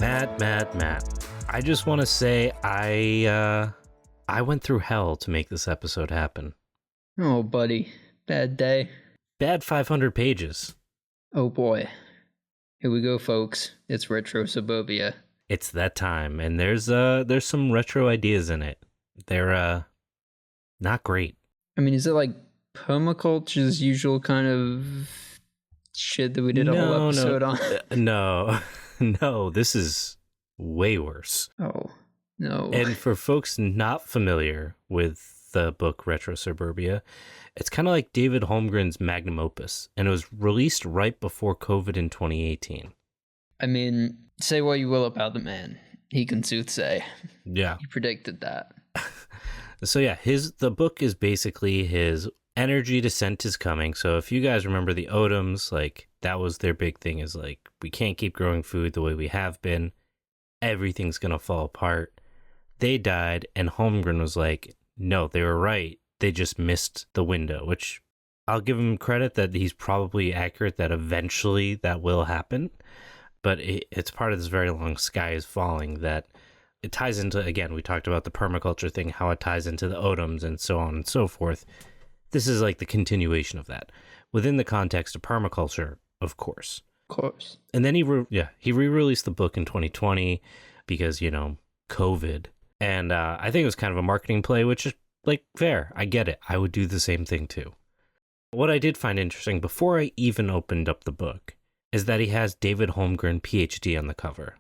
Matt. I just want to say I went through hell to make this episode happen. Oh, buddy. Bad day. Bad 500 pages. Oh, boy. Here we go, folks. It's RetroSuburbia. It's that time, and there's some retro ideas in it. They're not great. I mean, is it like permaculture's usual kind of shit that we did a whole episode on? No, this is way worse. Oh, no. And for folks not familiar with the book RetroSuburbia, it's kind of like David Holmgren's magnum opus, and it was released right before COVID in 2018. I mean, say what you will about the man. He can soothsay. Yeah. He predicted that. So yeah, the book is basically his energy descent is coming. So if you guys remember the Odoms, like that was their big thing, is like, we can't keep growing food the way we have been. Everything's going to fall apart. They died, and Holmgren was like, no, they were right. They just missed the window, which I'll give him credit that he's probably accurate that eventually that will happen. But it's part of this very long sky is falling that it ties into, again, we talked about the permaculture thing, how it ties into the Odoms and so on and so forth. This is like the continuation of that within the context of permaculture, of course. Of course. And then he re-released the book in 2020 because, COVID. And I think it was kind of a marketing play, which is like fair. I get it. I would do the same thing too. What I did find interesting before I even opened up the book is that he has David Holmgren, PhD, on the cover.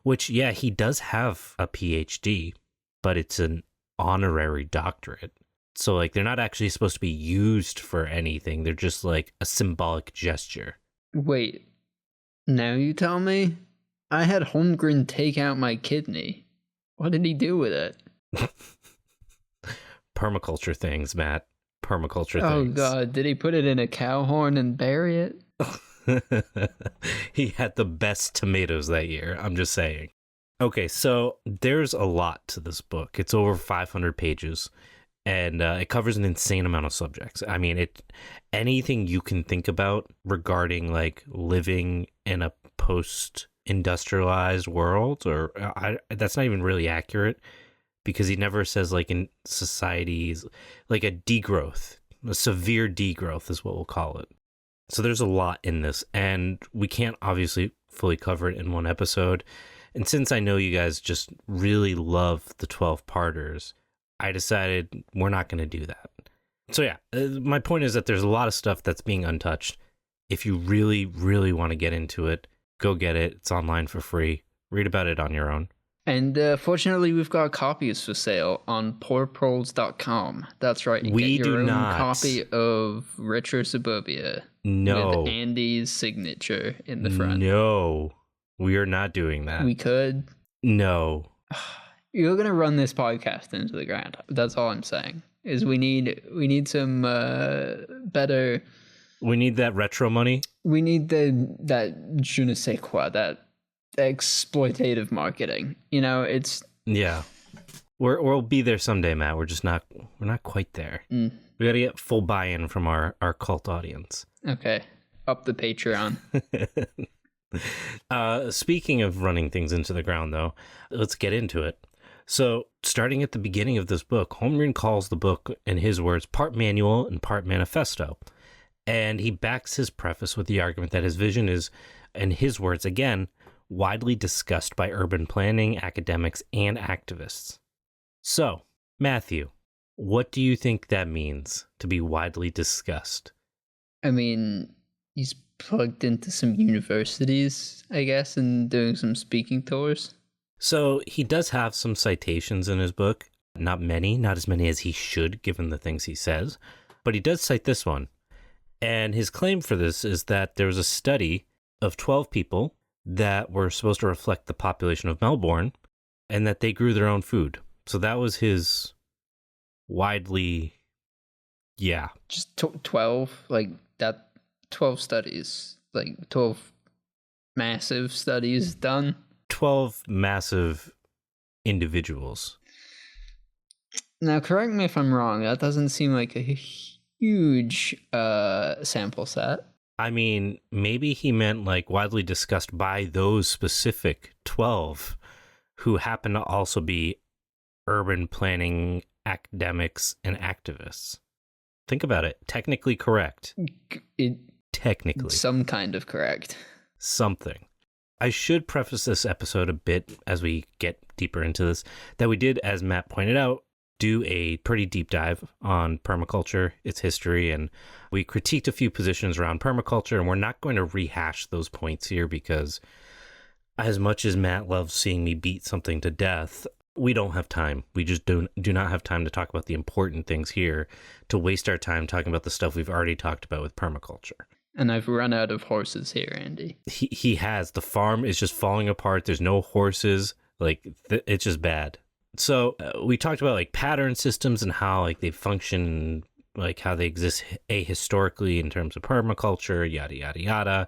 Which, yeah, he does have a PhD, but it's an honorary doctorate. So, like, they're not actually supposed to be used for anything. They're just, like, a symbolic gesture. Wait, now you tell me? I had Holmgren take out my kidney. What did he do with it? Permaculture things, Matt. Permaculture things. Oh, God. Did he put it in a cow horn and bury it? He had the best tomatoes that year. I'm just saying. Okay, so there's a lot to this book. It's over 500 pages, and it covers an insane amount of subjects. I mean, anything you can think about regarding like living in a post-industrialized world, or that's not even really accurate because he never says like in societies like a degrowth, a severe degrowth is what we'll call it. So there's a lot in this, and we can't obviously fully cover it in one episode. And since I know you guys just really love the 12-parters, I decided we're not going to do that. So yeah, my point is that there's a lot of stuff that's being untouched. If you really, really want to get into it, go get it. It's online for free. Read about it on your own. And fortunately, we've got copies for sale on poorproles.com. That's right. You we get your do own not. Copy of Retrosuburbia. No. With Andy's signature in the front. No, we are not doing that. We could. No. You're going to run this podcast into the ground. That's all I'm saying. Is we need some better... We need that retro money? We need that je ne sais quoi, that exploitative marketing. It's... Yeah. We'll be there someday, Matt. We're not quite there. We got to get full buy-in from our cult audience. Okay. Up the Patreon. Speaking of running things into the ground, though, let's get into it. So, starting at the beginning of this book, Holmgren calls the book, in his words, part manual and part manifesto. And he backs his preface with the argument that his vision is, in his words, again, widely discussed by urban planning, academics, and activists. So, Matthew, what do you think that means to be widely discussed? I mean, he's plugged into some universities, I guess, and doing some speaking tours. So he does have some citations in his book. Not many, not as many as he should, given the things he says. But he does cite this one. And his claim for this is that there was a study of 12 people that were supposed to reflect the population of Melbourne, and that they grew their own food. So that was his widely, yeah. Just 12, like that, 12 studies, like 12 massive studies done. 12 massive individuals. Now, correct me if I'm wrong, that doesn't seem like a huge sample set. I mean, maybe he meant like widely discussed by those specific 12 who happen to also be urban planning academics and activists. Think about it. Technically correct. Technically. Some kind of correct. Something. I should preface this episode a bit as we get deeper into this, that we did, as Matt pointed out, do a pretty deep dive on permaculture, its history, and we critiqued a few positions around permaculture, and we're not going to rehash those points here because as much as Matt loves seeing me beat something to death, we don't have time. We just do not have time to talk about the important things here, to waste our time talking about the stuff we've already talked about with permaculture. And I've run out of horses here, Andy. He has. The farm is just falling apart. There's no horses. Like, it's just bad. So we talked about like pattern systems and how like they function, like how they exist ahistorically in terms of permaculture, yada, yada, yada.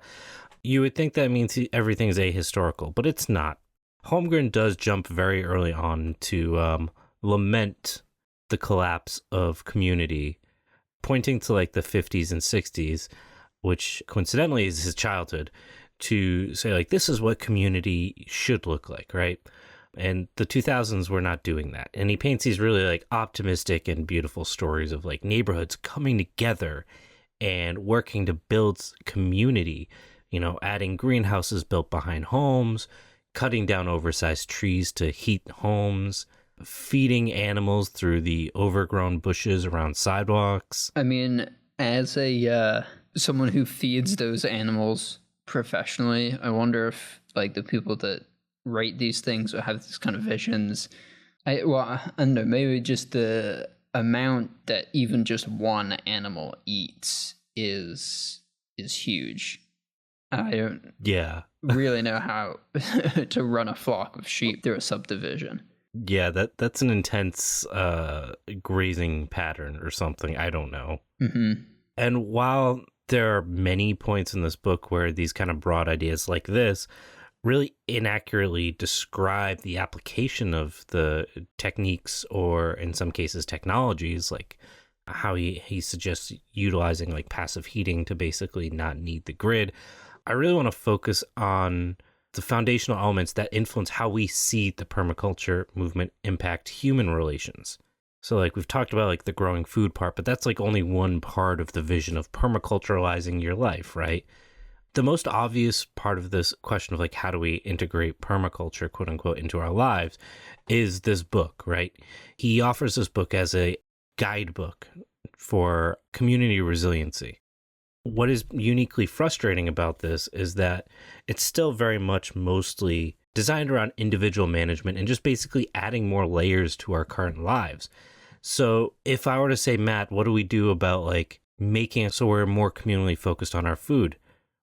You would think that means everything is ahistorical, but it's not. Holmgren does jump very early on to lament the collapse of community, pointing to like the 50s and 60s, which coincidentally is his childhood, to say like, this is what community should look like, right? And the 2000s were not doing that. And he paints these really like optimistic and beautiful stories of like neighborhoods coming together and working to build community, you know, adding greenhouses built behind homes, cutting down oversized trees to heat homes, feeding animals through the overgrown bushes around sidewalks. I mean, as a someone who feeds those animals professionally, I wonder if like the people that write these things or have these kind of visions, I don't know, maybe just the amount that even just one animal eats is huge. I don't really know how to run a flock of sheep through a subdivision. Yeah, that's an intense grazing pattern or something. I don't know. Mm-hmm. And while there are many points in this book where these kind of broad ideas like this really inaccurately describe the application of the techniques, or in some cases technologies, like how he suggests utilizing like passive heating to basically not need the grid, I really want to focus on the foundational elements that influence how we see the permaculture movement impact human relations. So like we've talked about like the growing food part, but that's like only one part of the vision of permaculturalizing your life, right? The most obvious part of this question of like how do we integrate permaculture, quote unquote, into our lives is this book, right? He offers this book as a guidebook for community resiliency. What is uniquely frustrating about this is that it's still very much mostly designed around individual management and just basically adding more layers to our current lives. So if I were to say, Matt, what do we do about like making it so we're more communally focused on our food?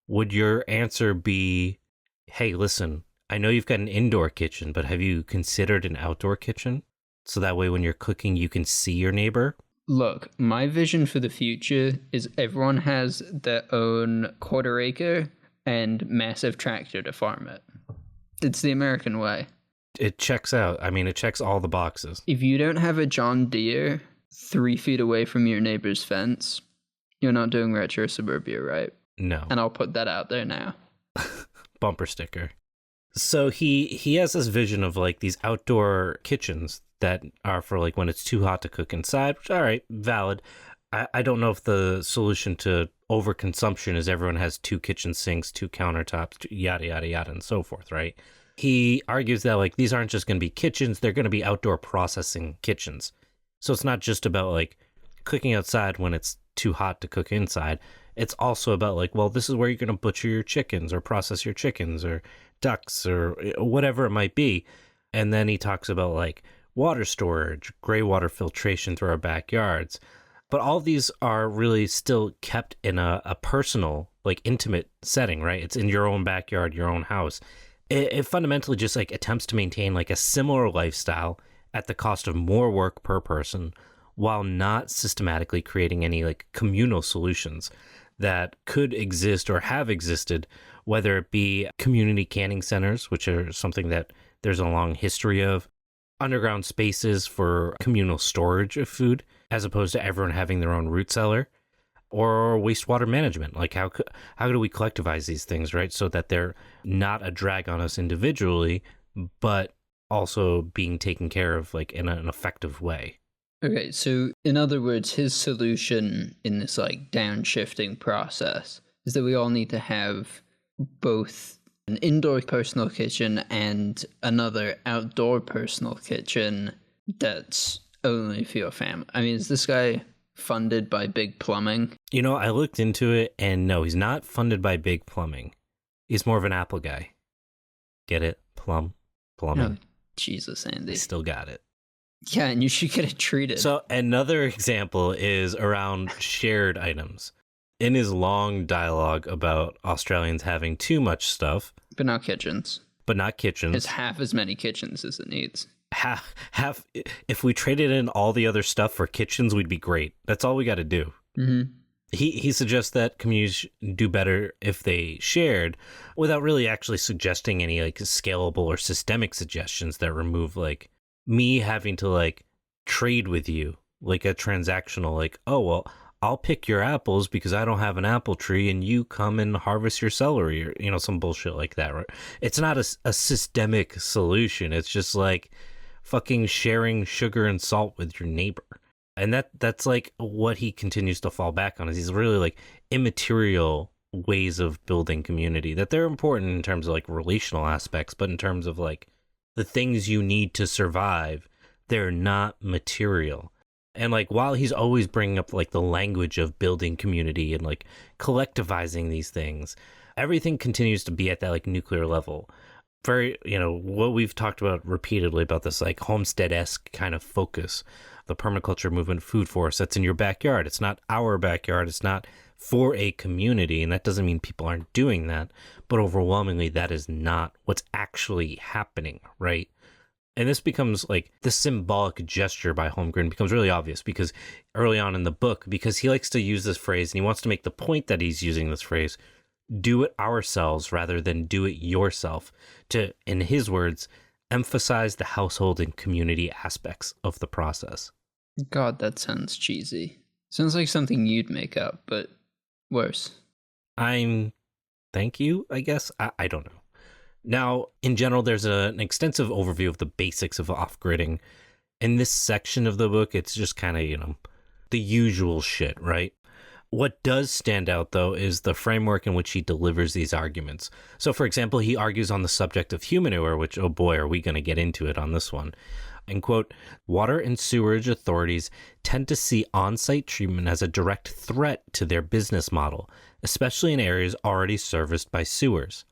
Would your answer be, hey, listen, I know you've got an indoor kitchen, but have you considered an outdoor kitchen? So that way when you're cooking, you can see your neighbor? Look, my vision for the future is everyone has their own quarter acre and massive tractor to farm it. It's the American way. It checks out. I mean, it checks all the boxes. If you don't have a John Deere 3 feet away from your neighbor's fence, you're not doing RetroSuburbia right. No. And I'll put that out there now. Bumper sticker. So he has this vision of like these outdoor kitchens that are for like when it's too hot to cook inside, which, all right, valid. I don't know if the solution to overconsumption is everyone has 2 kitchen sinks, 2 countertops, yada, yada, yada, and so forth, right? He argues that like these aren't just going to be kitchens, they're going to be outdoor processing kitchens. So it's not just about like cooking outside when it's too hot to cook inside. It's also about like, well, this is where you're going to butcher your chickens or process your chickens or ducks or whatever it might be. And then he talks about like water storage, gray water filtration through our backyards. But all of these are really still kept in a personal, like intimate setting, right? It's in your own backyard, your own house. It fundamentally just like attempts to maintain like a similar lifestyle at the cost of more work per person while not systematically creating any like communal solutions that could exist or have existed, whether it be community canning centers, which are something that there's a long history of, underground spaces for communal storage of food, as opposed to everyone having their own root cellar. or wastewater management. Like how do we collectivize these things, right? So that they're not a drag on us individually, but also being taken care of like in an effective way. Okay, so in other words, his solution in this like downshifting process is that we all need to have both an indoor personal kitchen and another outdoor personal kitchen that's only for your family. I mean, is this guy funded by Big Plumbing? You know, I looked into it, and no, he's not funded by Big Plumbing. He's more of an Apple guy. Get it? Plumbing. Oh, Jesus, Andy. I still got it. Yeah, and you should get it treated. So another example is around shared items. In his long dialogue about Australians having too much stuff. But not kitchens. It's half as many kitchens as it needs. Half. If we traded in all the other stuff for kitchens, we'd be great. That's all we got to do. Mm-hmm. He suggests that communities do better if they shared, without really actually suggesting any like scalable or systemic suggestions that remove like me having to like trade with you, like a transactional, like, oh, well, I'll pick your apples because I don't have an apple tree and you come and harvest your celery, or, you know, some bullshit like that, right? It's not a systemic solution. It's just like fucking sharing sugar and salt with your neighbor. And that's like what he continues to fall back on, is these really like immaterial ways of building community, that they're important in terms of like relational aspects, but in terms of like the things you need to survive, they're not material. And like, while he's always bringing up like the language of building community and like collectivizing these things, everything continues to be at that like nuclear level. Very, you know, what we've talked about repeatedly about this like homestead-esque kind of focus, the permaculture movement, food forest that's in your backyard. It's not our backyard. It's not for a community. And that doesn't mean people aren't doing that, but overwhelmingly that is not what's actually happening, right? And this becomes like the symbolic gesture by Holmgren becomes really obvious because early on in the book, because he likes to use this phrase and he wants to make the point that he's using this phrase, do it ourselves rather than do it yourself, to, in his words, emphasize the household and community aspects of the process. God, that sounds cheesy. Sounds like something you'd make up, but worse. Thank you, I guess. I don't know. Now, in general, there's an extensive overview of the basics of off-gridding. In this section of the book, it's just kind of, you know, the usual shit, right? What does stand out, though, is the framework in which he delivers these arguments. So, for example, he argues on the subject of humanure, which, oh boy, are we going to get into it on this one. And quote, water and sewerage authorities tend to see on-site treatment as a direct threat to their business model, especially in areas already serviced by sewers.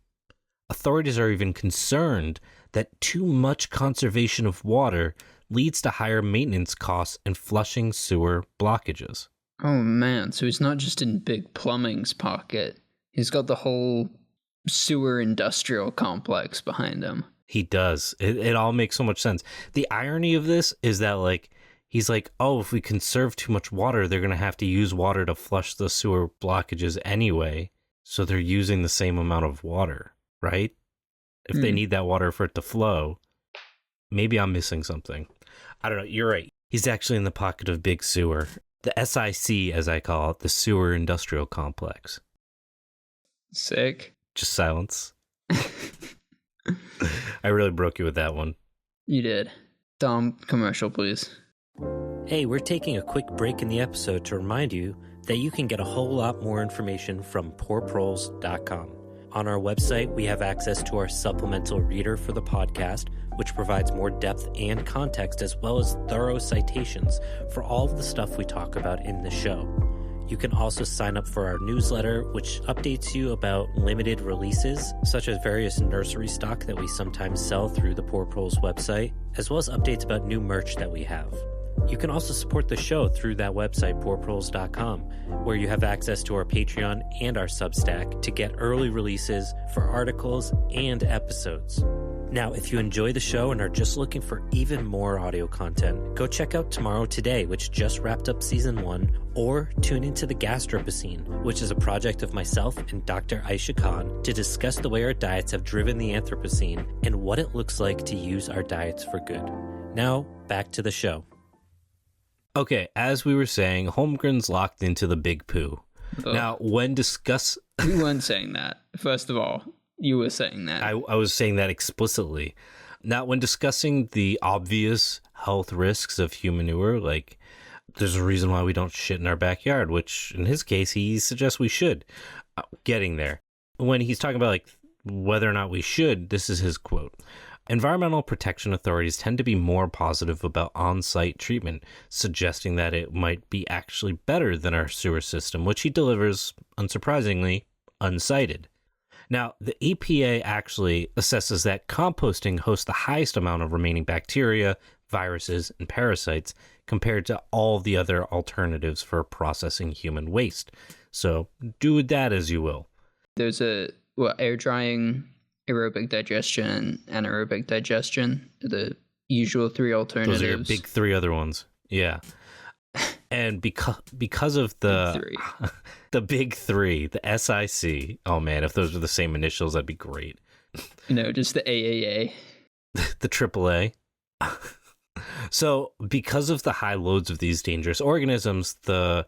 Authorities are even concerned that too much conservation of water leads to higher maintenance costs and flushing sewer blockages. Oh man, so he's not just in Big Plumbing's pocket. He's got the whole sewer industrial complex behind him. He does. It all makes so much sense. The irony of this is that, like, he's like, oh, if we conserve too much water, they're going to have to use water to flush the sewer blockages anyway. So they're using the same amount of water, right? If they need that water for it to flow. Maybe I'm missing something. I don't know. You're right. He's actually in the pocket of Big Sewer. The SIC, as I call it, the Sewer Industrial Complex. Sick. Just silence. I really broke you with that one. You did. Dom, commercial, please. Hey, we're taking a quick break in the episode to remind you that you can get a whole lot more information from poorproles.com. On our website, we have access to our supplemental reader for the podcast, which provides more depth and context as well as thorough citations for all of the stuff we talk about in the show. You can also sign up for our newsletter, which updates you about limited releases, such as various nursery stock that we sometimes sell through the Poor Proles website, as well as updates about new merch that we have. You can also support the show through that website, poorproles.com, where you have access to our Patreon and our Substack to get early releases for articles and episodes. Now, if you enjoy the show and are just looking for even more audio content, go check out Tomorrow Today, which just wrapped up season 1, or tune into the Gastropocene, which is a project of myself and Dr. Aisha Khan to discuss the way our diets have driven the Anthropocene and what it looks like to use our diets for good. Now, back to the show. Okay, as we were saying, Holmgren's locked into the big poo. Now, when discuss... We weren't saying that. First of all, you were saying that. I was saying that explicitly. Now, when discussing the obvious health risks of human manure, like, there's a reason why we don't shit in our backyard, which, in his case, he suggests we should. Getting there. When he's talking about, like, whether or not we should, this is his quote. Environmental protection authorities tend to be more positive about on-site treatment, suggesting that it might be actually better than our sewer system, which he delivers, unsurprisingly, unsighted. Now, the EPA actually assesses that composting hosts the highest amount of remaining bacteria, viruses, and parasites compared to all the other alternatives for processing human waste. So do with that as you will. There's air drying, aerobic digestion, and anaerobic digestion, the usual three alternatives. Those are your big three other ones. Yeah. And because of the big three, the SIC, oh man, if those were the same initials, that'd be great. No, just the AAA. The AAA. So because of the high loads of these dangerous organisms, the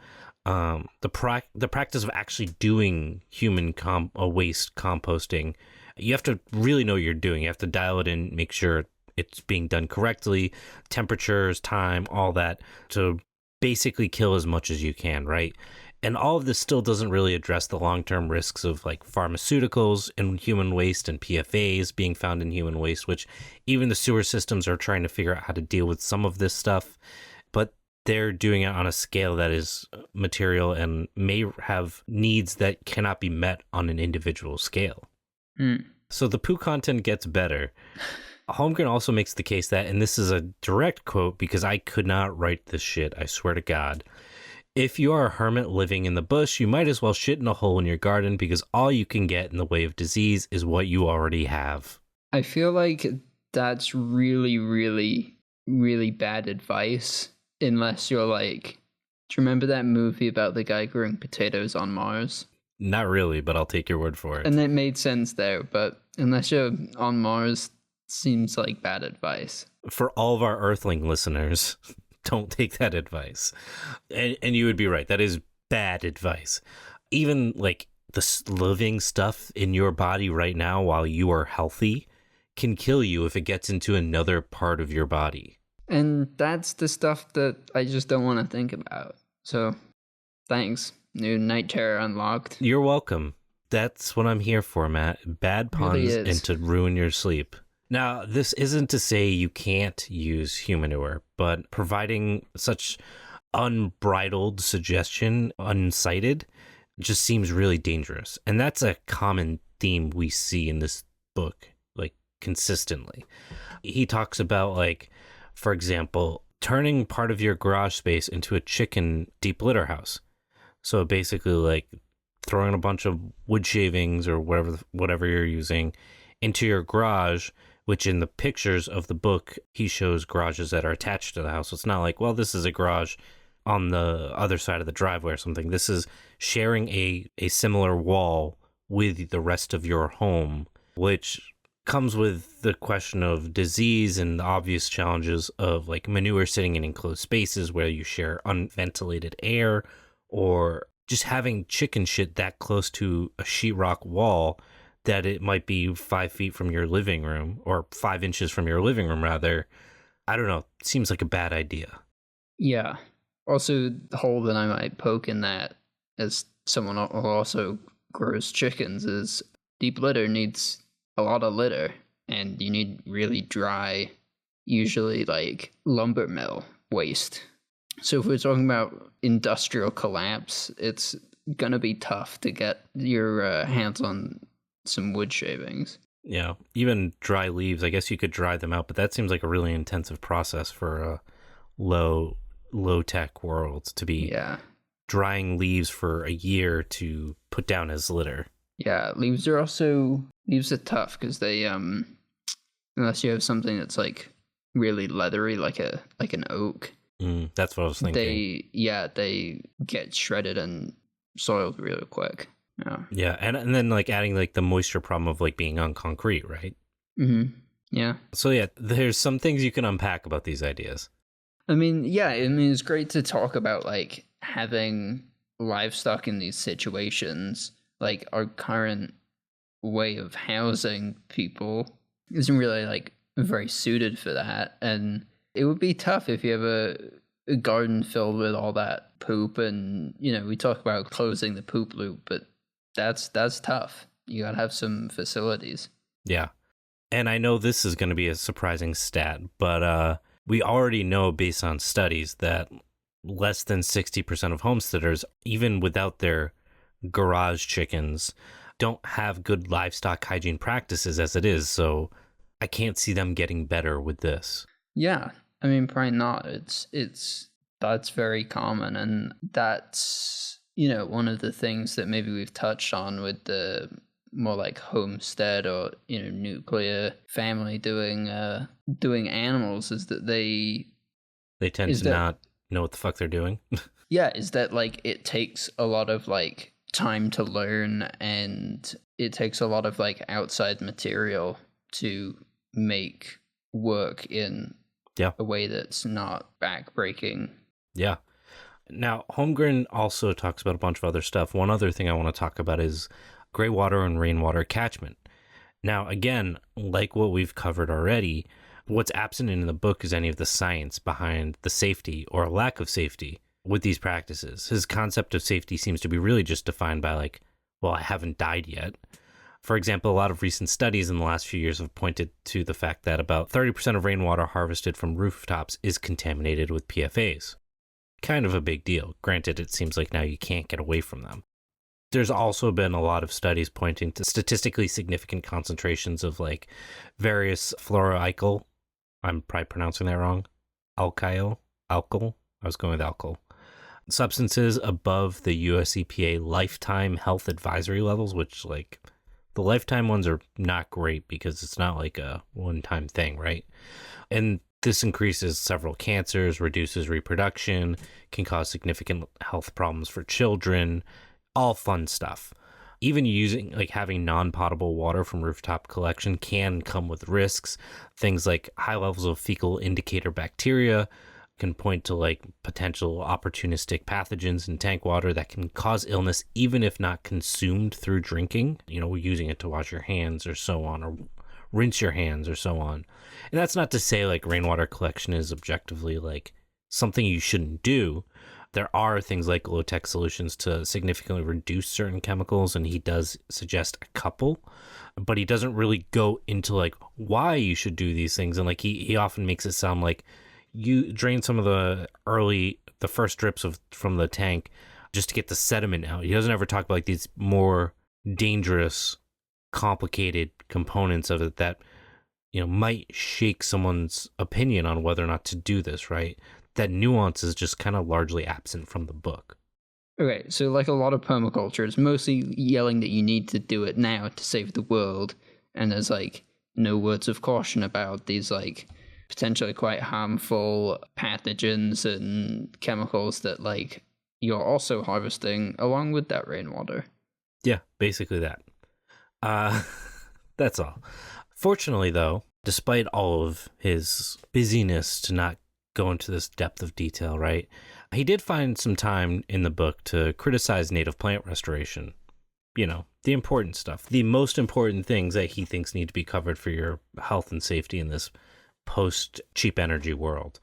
practice of actually doing human waste composting, you have to really know what you're doing. You have to dial it in, make sure it's being done correctly, temperatures, time, all that, to basically kill as much as you can, right? And all of this still doesn't really address the long-term risks of like pharmaceuticals and human waste and PFAs being found in human waste, which even the sewer systems are trying to figure out how to deal with some of this stuff. But they're doing it on a scale that is material and may have needs that cannot be met on an individual scale. So the poo content gets better. Holmgren also makes the case that, and this is a direct quote because I could not write this shit, I swear to God. If you are a hermit living in the bush, you might as well shit in a hole in your garden because all you can get in the way of disease is what you already have. I feel like that's really, really, really bad advice. Unless you're like, do you remember that movie about the guy growing potatoes on Mars? Not really, but I'll take your word for it. And it made sense there, but unless you're on Mars, seems like bad advice. For all of our Earthling listeners, don't take that advice. And you would be right. That is bad advice. Even like the living stuff in your body right now while you are healthy can kill you if it gets into another part of your body. And that's the stuff that I just don't want to think about. So, thanks. New Night Terror unlocked. You're welcome. That's what I'm here for, Matt. Bad puns Really and to ruin your sleep. Now, this isn't to say you can't use human manure, but providing such unbridled suggestion, unsighted, just seems really dangerous. And that's a common theme we see in this book, like, consistently. He talks about, like, for example, turning part of your garage space into a chicken deep litter house. So basically, like, throwing a bunch of wood shavings or whatever you're using into your garage, which in the pictures of the book, he shows garages that are attached to the house. So it's not like, well, this is a garage on the other side of the driveway or something. This is sharing a similar wall with the rest of your home, which comes with the question of disease and the obvious challenges of like manure sitting in enclosed spaces where you share unventilated air, or just having chicken shit that close to a sheetrock wall that it might be 5 feet from your living room, or 5 inches from your living room, rather. I don't know. Seems like a bad idea. Yeah. Also, the hole that I might poke in that, as someone who also grows chickens, is deep litter needs a lot of litter, and you need really dry, usually like lumber mill waste. So if we're talking about industrial collapse, it's gonna be tough to get your hands on some wood shavings. Yeah, even dry leaves, I guess you could dry them out, but that seems like a really intensive process for a low tech world to be drying leaves for a year to put down as litter. Yeah, leaves are tough because they unless you have something that's like really leathery, like an oak. That's what I was thinking. They get shredded and soiled really quick. Yeah, and then like adding like the moisture problem of like being on concrete, right? Mm-hmm. Yeah. So yeah, there's some things you can unpack about these ideas. I mean, it's great to talk about like having livestock in these situations, like our current way of housing people isn't really like very suited for that. And it would be tough if you have a garden filled with all that poop, and we talk about closing the poop loop, but that's tough. You gotta have some facilities. Yeah. And I know this is going to be a surprising stat, but we already know based on studies that less than 60% of homesteaders, even without their garage chickens, don't have good livestock hygiene practices as it is. So I can't see them getting better with this. Yeah. I mean, probably not. That's very common. And that's, one of the things that maybe we've touched on with the more like homestead or nuclear family doing animals, is that they tend to not know what the fuck they're doing. Yeah, is that like it takes a lot of like time to learn, and it takes a lot of like outside material to make work in a way that's not backbreaking. Yeah. Now, Holmgren also talks about a bunch of other stuff. One other thing I want to talk about is gray water and rainwater catchment. Now, again, like what we've covered already, what's absent in the book is any of the science behind the safety or lack of safety with these practices. His concept of safety seems to be really just defined by like, well, I haven't died yet. For example, a lot of recent studies in the last few years have pointed to the fact that about 30% of rainwater harvested from rooftops is contaminated with PFAS. Kind of a big deal. Granted, it seems like now you can't get away from them. There's also been a lot of studies pointing to statistically significant concentrations of like various fluoroalkyl, I'm probably pronouncing that wrong, alkyl, I was going with alkyl, substances above the US EPA lifetime health advisory levels, which like the lifetime ones are not great because it's not like a one-time thing, right? And this increases several cancers, reduces reproduction, can cause significant health problems for children, all fun stuff. Even using like having non-potable water from rooftop collection can come with risks. Things like high levels of fecal indicator bacteria can point to like potential opportunistic pathogens in tank water that can cause illness even if not consumed through drinking, using it to wash your hands or so on, or rinse your hands or so on. And that's not to say like rainwater collection is objectively like something you shouldn't do. There are things like low-tech solutions to significantly reduce certain chemicals, and he does suggest a couple, but he doesn't really go into like why you should do these things. And like he often makes it sound like you drain some of the first drips from the tank just to get the sediment out. He doesn't ever talk about like these more dangerous, complicated components of it that might shake someone's opinion on whether or not to do this, right? That nuance is just kind of largely absent from the book. Okay, so like a lot of permaculture, it's mostly yelling that you need to do it now to save the world, and there's like no words of caution about these like potentially quite harmful pathogens and chemicals that like you're also harvesting along with that rainwater. Yeah, basically that. That's all. Fortunately, though, despite all of his busyness to not go into this depth of detail, right? He did find some time in the book to criticize native plant restoration. The important stuff, the most important things that he thinks need to be covered for your health and safety in this post-cheap energy world.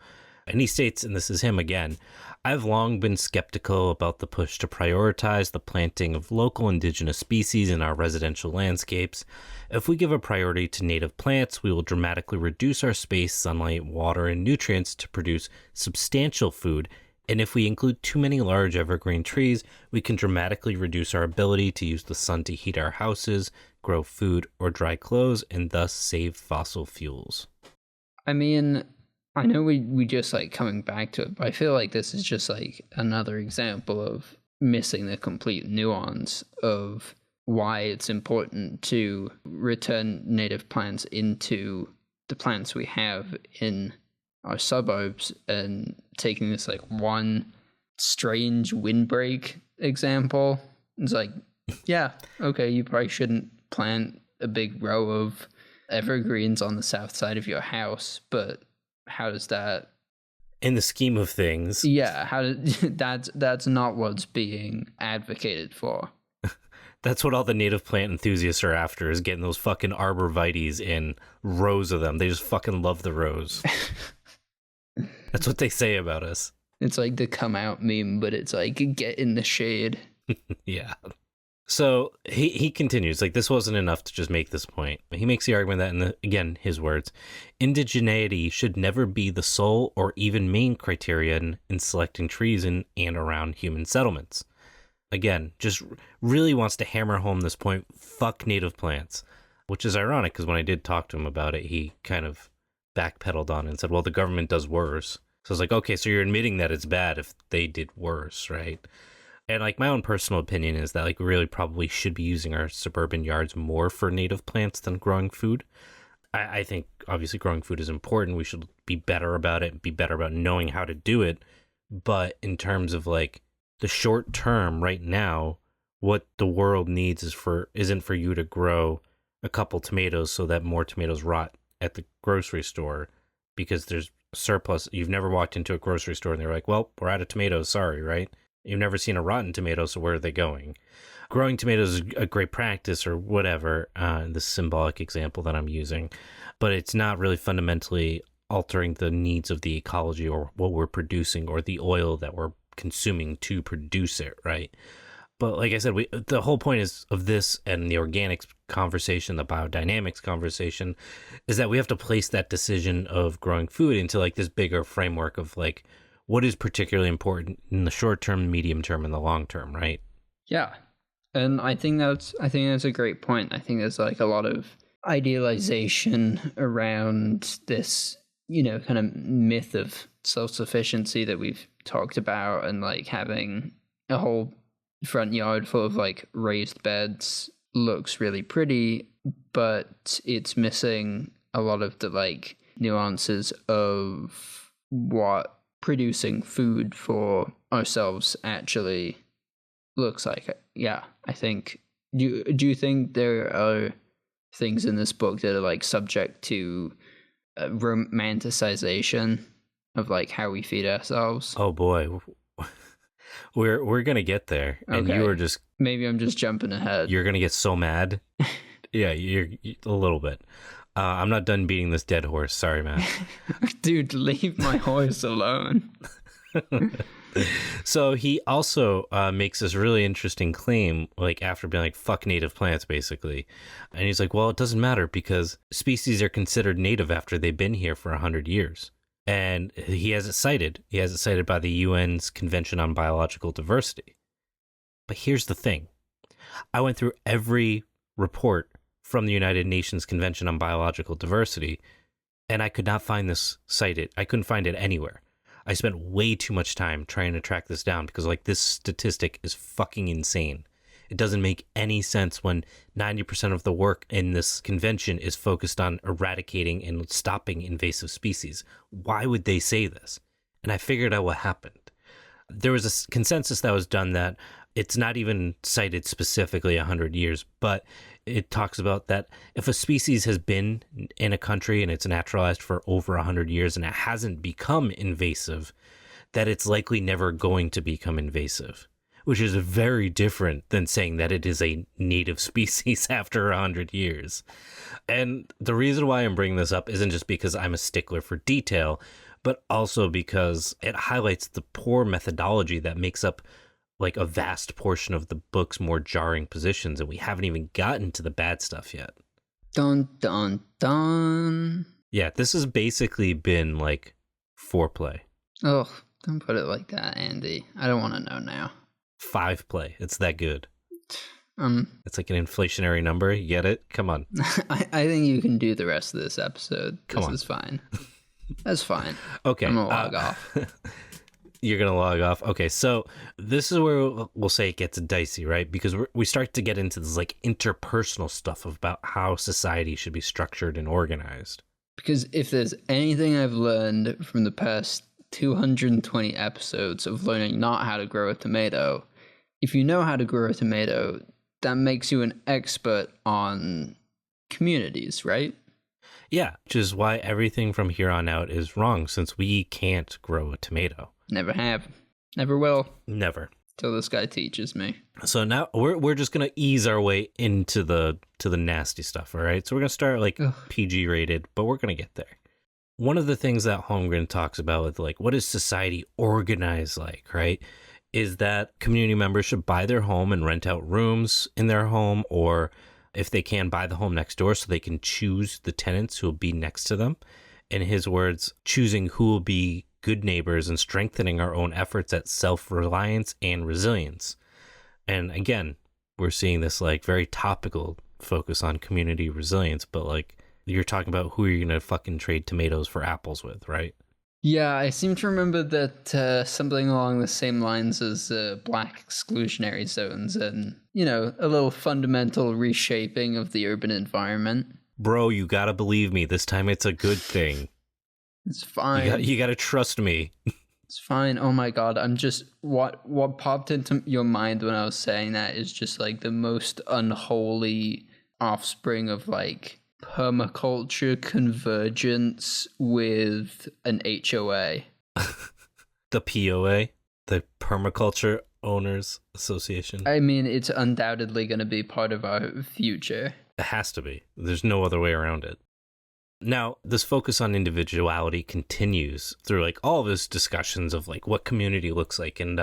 And he states, and this is him again, I've long been skeptical about the push to prioritize the planting of local indigenous species in our residential landscapes. If we give a priority to native plants, we will dramatically reduce our space, sunlight, water, and nutrients to produce substantial food. And if we include too many large evergreen trees, we can dramatically reduce our ability to use the sun to heat our houses, grow food, or dry clothes, and thus save fossil fuels. I mean, I know we just like coming back to it, but I feel like this is just like another example of missing the complete nuance of why it's important to return native plants into the plants we have in our suburbs, and taking this like one strange windbreak example. It's like, yeah, okay, you probably shouldn't plant a big row of evergreens on the south side of your house, but how does that In the scheme of things, Yeah, that's not what's being advocated for. that's what all the native plant enthusiasts are after, is getting those fucking arborvitaes in rows of them. They just fucking love the rose. That's what they say about us. It's like the come out meme, but it's like get in the shade. Yeah. So he continues, like, this wasn't enough to just make this point. He makes the argument that, again, his words, indigeneity should never be the sole or even main criterion in selecting trees in and around human settlements. Again, just really wants to hammer home this point, fuck native plants, which is ironic because when I did talk to him about it, he kind of backpedaled on it and said, well, the government does worse. So I was like, okay, so you're admitting that it's bad if they did worse, right? And like my own personal opinion is that like we really probably should be using our suburban yards more for native plants than growing food. I think obviously growing food is important. We should be better about it, be better about knowing how to do it. But in terms of like the short term right now, what the world needs isn't for you to grow a couple tomatoes so that more tomatoes rot at the grocery store because there's surplus. You've never walked into a grocery store and they're like, well, we're out of tomatoes, sorry, right? You've never seen a rotten tomato, so where are they going? Growing tomatoes is a great practice or whatever, the symbolic example that I'm using, but it's not really fundamentally altering the needs of the ecology or what we're producing or the oil that we're consuming to produce it, right? But like I said, the whole point of this and the organics conversation, the biodynamics conversation, is that we have to place that decision of growing food into like this bigger framework of like, what is particularly important in the short term, medium term, and the long term, right? Yeah. And I think that's a great point. I think there's like a lot of idealization around this, kind of myth of self-sufficiency that we've talked about, and like having a whole front yard full of like raised beds looks really pretty, but it's missing a lot of the like nuances of what producing food for ourselves actually looks like. Yeah, I think. Do you think there are things in this book that are like subject to romanticization of like how we feed ourselves? Oh boy, we're gonna get there, and Okay. you are just maybe I'm just jumping ahead. You're gonna get so mad. Yeah, you're a little bit. I'm not done beating this dead horse. Sorry, man. Dude, leave my horse alone. So he also makes this really interesting claim, like after being like, fuck native plants, basically. And he's like, well, it doesn't matter because species are considered native after they've been here for 100 years. And he has it cited. He has it cited by the UN's Convention on Biological Diversity. But here's the thing. I went through every report from the United Nations Convention on Biological Diversity, and I could not find this cited. I couldn't find it anywhere. I spent way too much time trying to track this down because, like, this statistic is fucking insane. It doesn't make any sense when 90% of the work in this convention is focused on eradicating and stopping invasive species. Why would they say this? And I figured out what happened. There was a consensus that was done that it's not even cited specifically 100 years, but it talks about that if a species has been in a country and it's naturalized for over 100 years and it hasn't become invasive, that it's likely never going to become invasive, which is very different than saying that it is a native species after 100 years. And the reason why I'm bringing this up isn't just because I'm a stickler for detail, but also because it highlights the poor methodology that makes up like a vast portion of the book's more jarring positions, and we haven't even gotten to the bad stuff yet. Dun, dun, dun. Yeah, this has basically been like foreplay. Oh, don't put it like that, Andy. I don't want to know now. 5 play. It's that good. It's like an inflationary number. You get it? Come on. I think you can do the rest of this episode. This is fine. That's fine. Okay. I'm gonna log off. You're going to log off. Okay, so this is where we'll say it gets dicey, right? Because we start to get into this like interpersonal stuff about how society should be structured and organized. Because if there's anything I've learned from the past 220 episodes of learning not how to grow a tomato, if you know how to grow a tomato, that makes you an expert on communities, right? Yeah, which is why everything from here on out is wrong, since we can't grow a tomato. Never have. Never will. Never. Till this guy teaches me. So now we're just gonna ease our way into the nasty stuff, all right? So we're gonna start like PG rated, but we're gonna get there. One of the things that Holmgren talks about with like what is society organized like, right? Is that community members should buy their home and rent out rooms in their home, or if they can, buy the home next door so they can choose the tenants who will be next to them. In his words, choosing who will be good neighbors and strengthening our own efforts at self-reliance and resilience. And again, we're seeing this like very topical focus on community resilience, but like you're talking about who you're going to fucking trade tomatoes for apples with, right? Yeah, I seem to remember that something along the same lines as black exclusionary zones and, you know, a little fundamental reshaping of the urban environment. Bro, you gotta believe me. This time it's a good thing. It's fine. You gotta trust me. It's fine. Oh my god, I'm just... What popped into your mind when I was saying that is just like the most unholy offspring of like permaculture convergence with an HOA. The POA, the Permaculture Owners Association. I mean, it's undoubtedly going to be part of our future. It has to be. There's no other way around it. Now, this focus on individuality continues through like all of his discussions of like what community looks like. And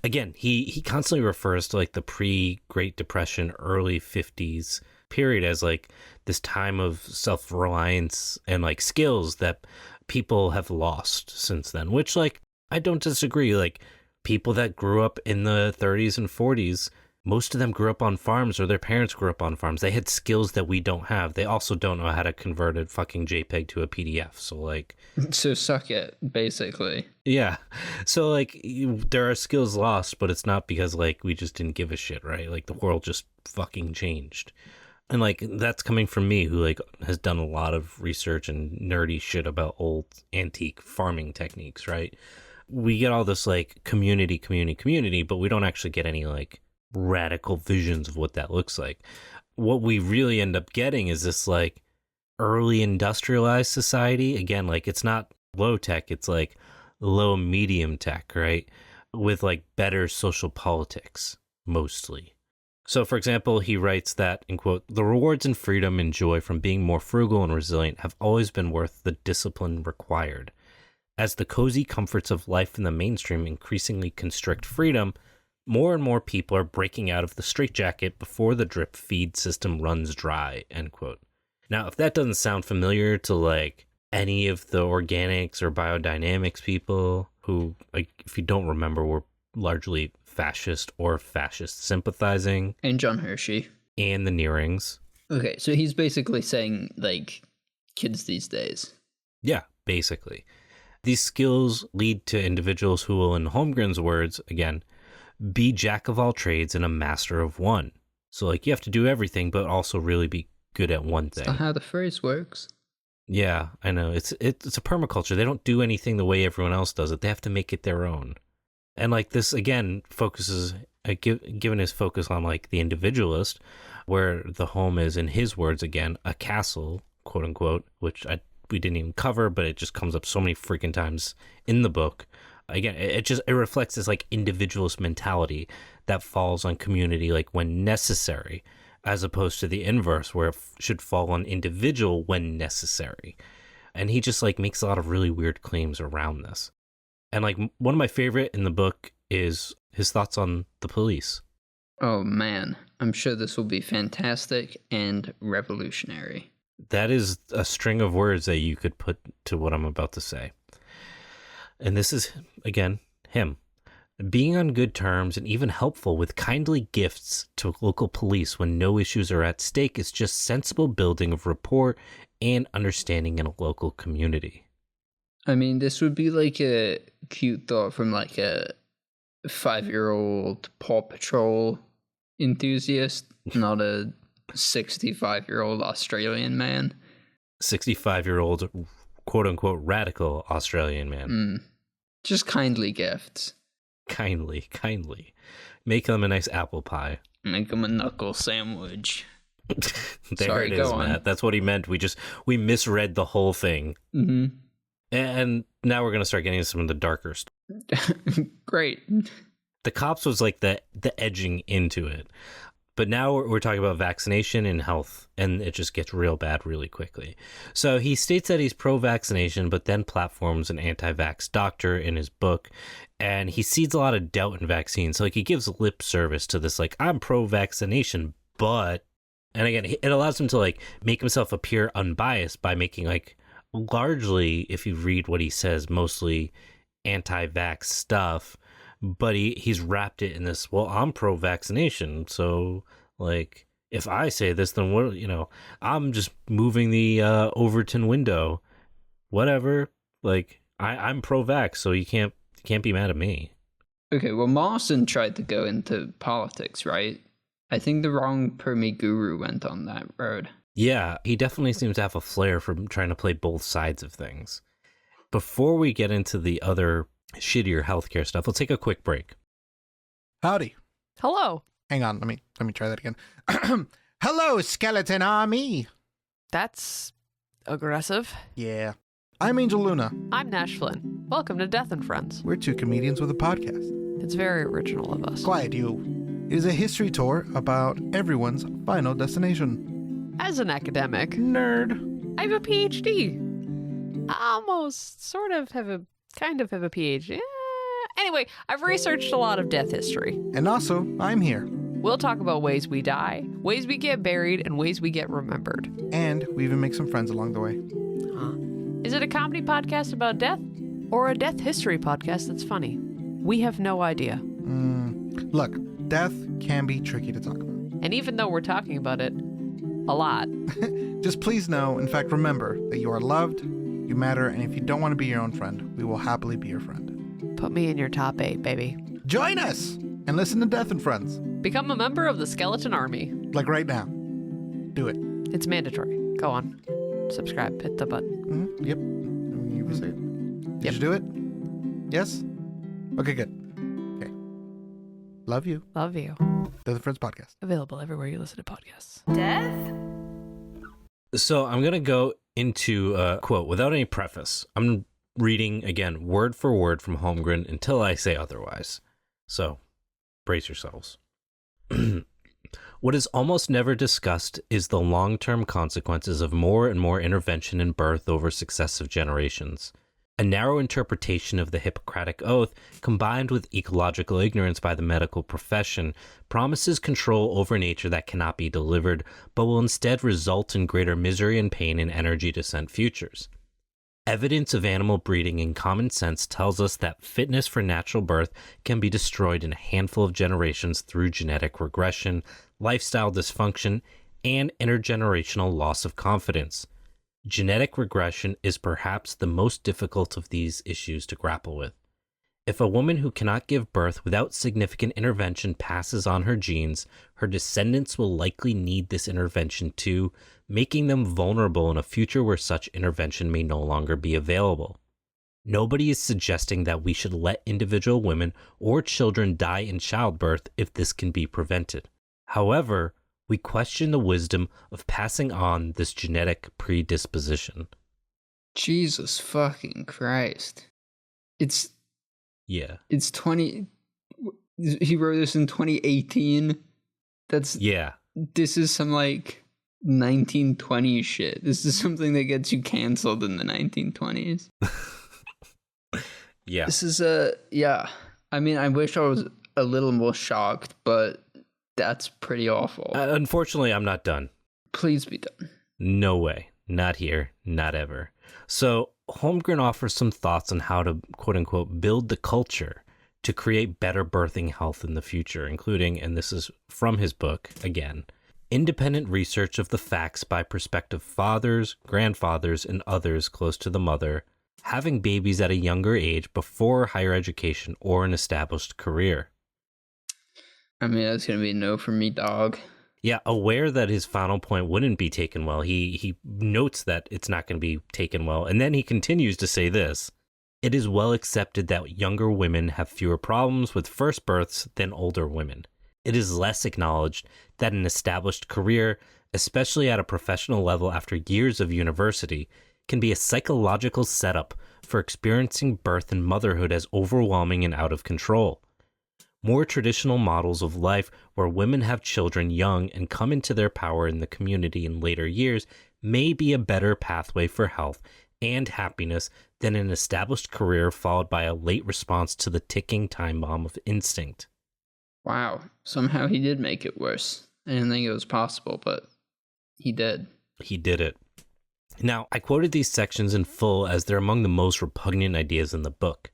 again, he constantly refers to like the pre-Great Depression, early 50s period as like this time of self-reliance and like skills that people have lost since then, which like I don't disagree. Like people that grew up in the 30s and 40s, most of them grew up on farms or their parents grew up on farms. They had skills that we don't have. They also don't know how to convert a fucking JPEG to a PDF. So like, so suck it, basically. Yeah. So like there are skills lost, but it's not because like we just didn't give a shit, right? Like the world just fucking changed. And like that's coming from me who like has done a lot of research and nerdy shit about old antique farming techniques, right? We get all this like community, but we don't actually get any like radical visions of what that looks like. What we really end up getting is this like early industrialized society. Again, like it's not low tech, it's like low medium tech, right? With like better social politics mostly. So, for example, he writes that, in quote, the rewards and freedom and joy from being more frugal and resilient have always been worth the discipline required. As the cozy comforts of life in the mainstream increasingly constrict freedom, more and more people are breaking out of the straitjacket before the drip feed system runs dry, end quote. Now, if that doesn't sound familiar to like any of the organics or biodynamics people who, like, if you don't remember, were largely fascist or fascist sympathizing. And John Hershey. And the Nearings. Okay, so he's basically saying, like, kids these days. Yeah, basically. These skills lead to individuals who will, in Holmgren's words, again, be jack of all trades and a master of one. So, like, you have to do everything, but also really be good at one thing. That's not how the phrase works. Yeah, I know. It's a permaculture. They don't do anything the way everyone else does it. They have to make it their own. And like this, again, focuses, given his focus on like the individualist, where the home is, in his words, again, a castle, quote unquote, which we didn't even cover, but it just comes up so many freaking times in the book. Again, it reflects this like individualist mentality that falls on community like when necessary, as opposed to the inverse where it should fall on individual when necessary. And he just like makes a lot of really weird claims around this. And like one of my favorite in the book is his thoughts on the police. Oh man, I'm sure this will be fantastic and revolutionary. That is a string of words that you could put to what I'm about to say. And this is, again, him. Being on good terms and even helpful with kindly gifts to local police when no issues are at stake is just sensible building of rapport and understanding in a local community. I mean, this would be like a cute thought from like a 5-year-old Paw Patrol enthusiast, not a 65-year-old Australian man. 65-year-old, quote-unquote, radical Australian man. Just kindly gifts. Kindly. Make them a nice apple pie. Make them a knuckle sandwich. Sorry, it go is, on. Matt. That's what he meant. We misread the whole thing. Mm-hmm. And now we're going to start getting some of the darker stuff. Great. The cops was like the edging into it. But now we're talking about vaccination and health, and it just gets real bad really quickly. So he states that he's pro-vaccination, but then platforms an anti-vax doctor in his book, and he seeds a lot of doubt in vaccines. So like he gives lip service to this, like, I'm pro-vaccination, but... And again, it allows him to like make himself appear unbiased by making like largely, if you read what he says, mostly anti-vax stuff. But he's wrapped it in this, well, I'm pro-vaccination, so, like, if I say this, then what, I'm just moving the Overton window. Whatever. Like, I'm pro-vax, so you can't be mad at me. Okay, well, Marston tried to go into politics, right? I think the wrong Permi guru went on that road. Yeah, he definitely seems to have a flair for trying to play both sides of things. Before we get into the other shittier healthcare stuff, let's take a quick break. Howdy. Hello. Hang on, let me try that again. Hello, skeleton army. That's aggressive. Yeah. I'm Angel Luna. I'm Nash Flynn. Welcome to Death and Friends. We're two comedians with a podcast. It's very original of us. Quiet, you. It is a history tour about everyone's final destination. As an academic, Nerd. I have a PhD. I almost sort of have a PhD. Anyway, I've researched a lot of death history. And also, I'm here. We'll talk about ways we die, ways we get buried, and ways we get remembered. And we even make some friends along the way. Is it a comedy podcast about death? Or a death history podcast that's funny? We have no idea. Look, death can be tricky to talk about. And even though we're talking about it a lot, just please know, in fact, remember that you are loved, you matter, and if you don't want to be your own friend, we will happily be your friend. put me in your top 8, baby. Join us and listen to Death and Friends. Become a member of the Skeleton Army. Like right now. Do it. It's mandatory. Go on. Subscribe. Hit the button. Yep. You say it. Did you do it? Yes? Okay, good. Okay. Love you. Love you. Death and Friends podcast. Available everywhere you listen to podcasts. Death? So I'm going to go into a quote without any preface. I'm reading, again, word for word from Holmgren until I say otherwise. So brace yourselves. What is almost never discussed is the long-term consequences of more and more intervention in birth over successive generations. A narrow interpretation of the Hippocratic Oath, combined with ecological ignorance by the medical profession, promises control over nature that cannot be delivered, but will instead result in greater misery and pain in energy-descent futures. Evidence of animal breeding in common sense tells us that fitness for natural birth can be destroyed in a handful of generations through genetic regression, lifestyle dysfunction, and intergenerational loss of confidence. Genetic regression is perhaps the most difficult of these issues to grapple with. If a woman who cannot give birth without significant intervention passes on her genes, her descendants will likely need this intervention too, making them vulnerable in a future where such intervention may no longer be available. Nobody is suggesting that we should let individual women or children die in childbirth if this can be prevented. However, we question the wisdom of passing on this genetic predisposition. Jesus fucking Christ. It's 20. He wrote this in 2018. This is some like 1920s shit. This is something that gets you canceled in the 1920s. Yeah. This is I mean, I wish I was a little more shocked, but that's pretty awful. Unfortunately, I'm not done. Please be done. No way. Not here. Not ever. So Holmgren offers some thoughts on how to, quote unquote, build the culture to create better birthing health in the future, including, and this is from his book, again, independent research of the facts by prospective fathers, grandfathers, and others close to the mother, having babies at a younger age before higher education or an established career. I mean, that's going to be a no for me, dog. Yeah, aware that his final point wouldn't be taken well, he notes that it's not going to be taken well, and then he continues to say this: it is well accepted that younger women have fewer problems with first births than older women. It is less acknowledged that an established career especially at a professional level after years of university, can be a psychological setup for experiencing birth and motherhood as overwhelming and out of control. More traditional models of life where women have children young and come into their power in the community in later years may be a better pathway for health and happiness than an established career followed by a late response to the ticking time bomb of instinct. Wow. Somehow he did make it worse. I didn't think it was possible, but he did. He did it. Now, I quoted these sections in full as they're among the most repugnant ideas in the book.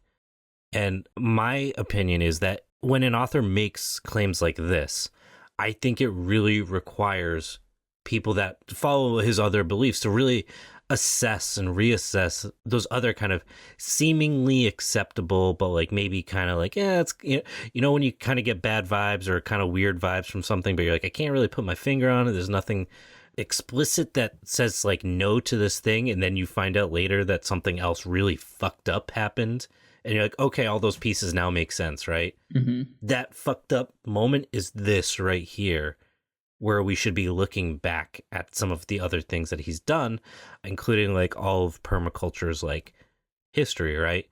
And my opinion is that when an author makes claims like this, I think it really requires people that follow his other beliefs to really assess and reassess those other kind of seemingly acceptable, but like maybe kind of like, yeah, it's, you know, when you kind of get bad vibes or kind of weird vibes from something, but you're like, I can't really put my finger on it. There's nothing explicit that says like no to this thing. And then you find out later that something else really fucked up happened. And you're like, okay, all those pieces now make sense, right? Mm-hmm. That fucked up moment is this right here, where we should be looking back at some of the other things that he's done, including like all of permaculture's like history, right?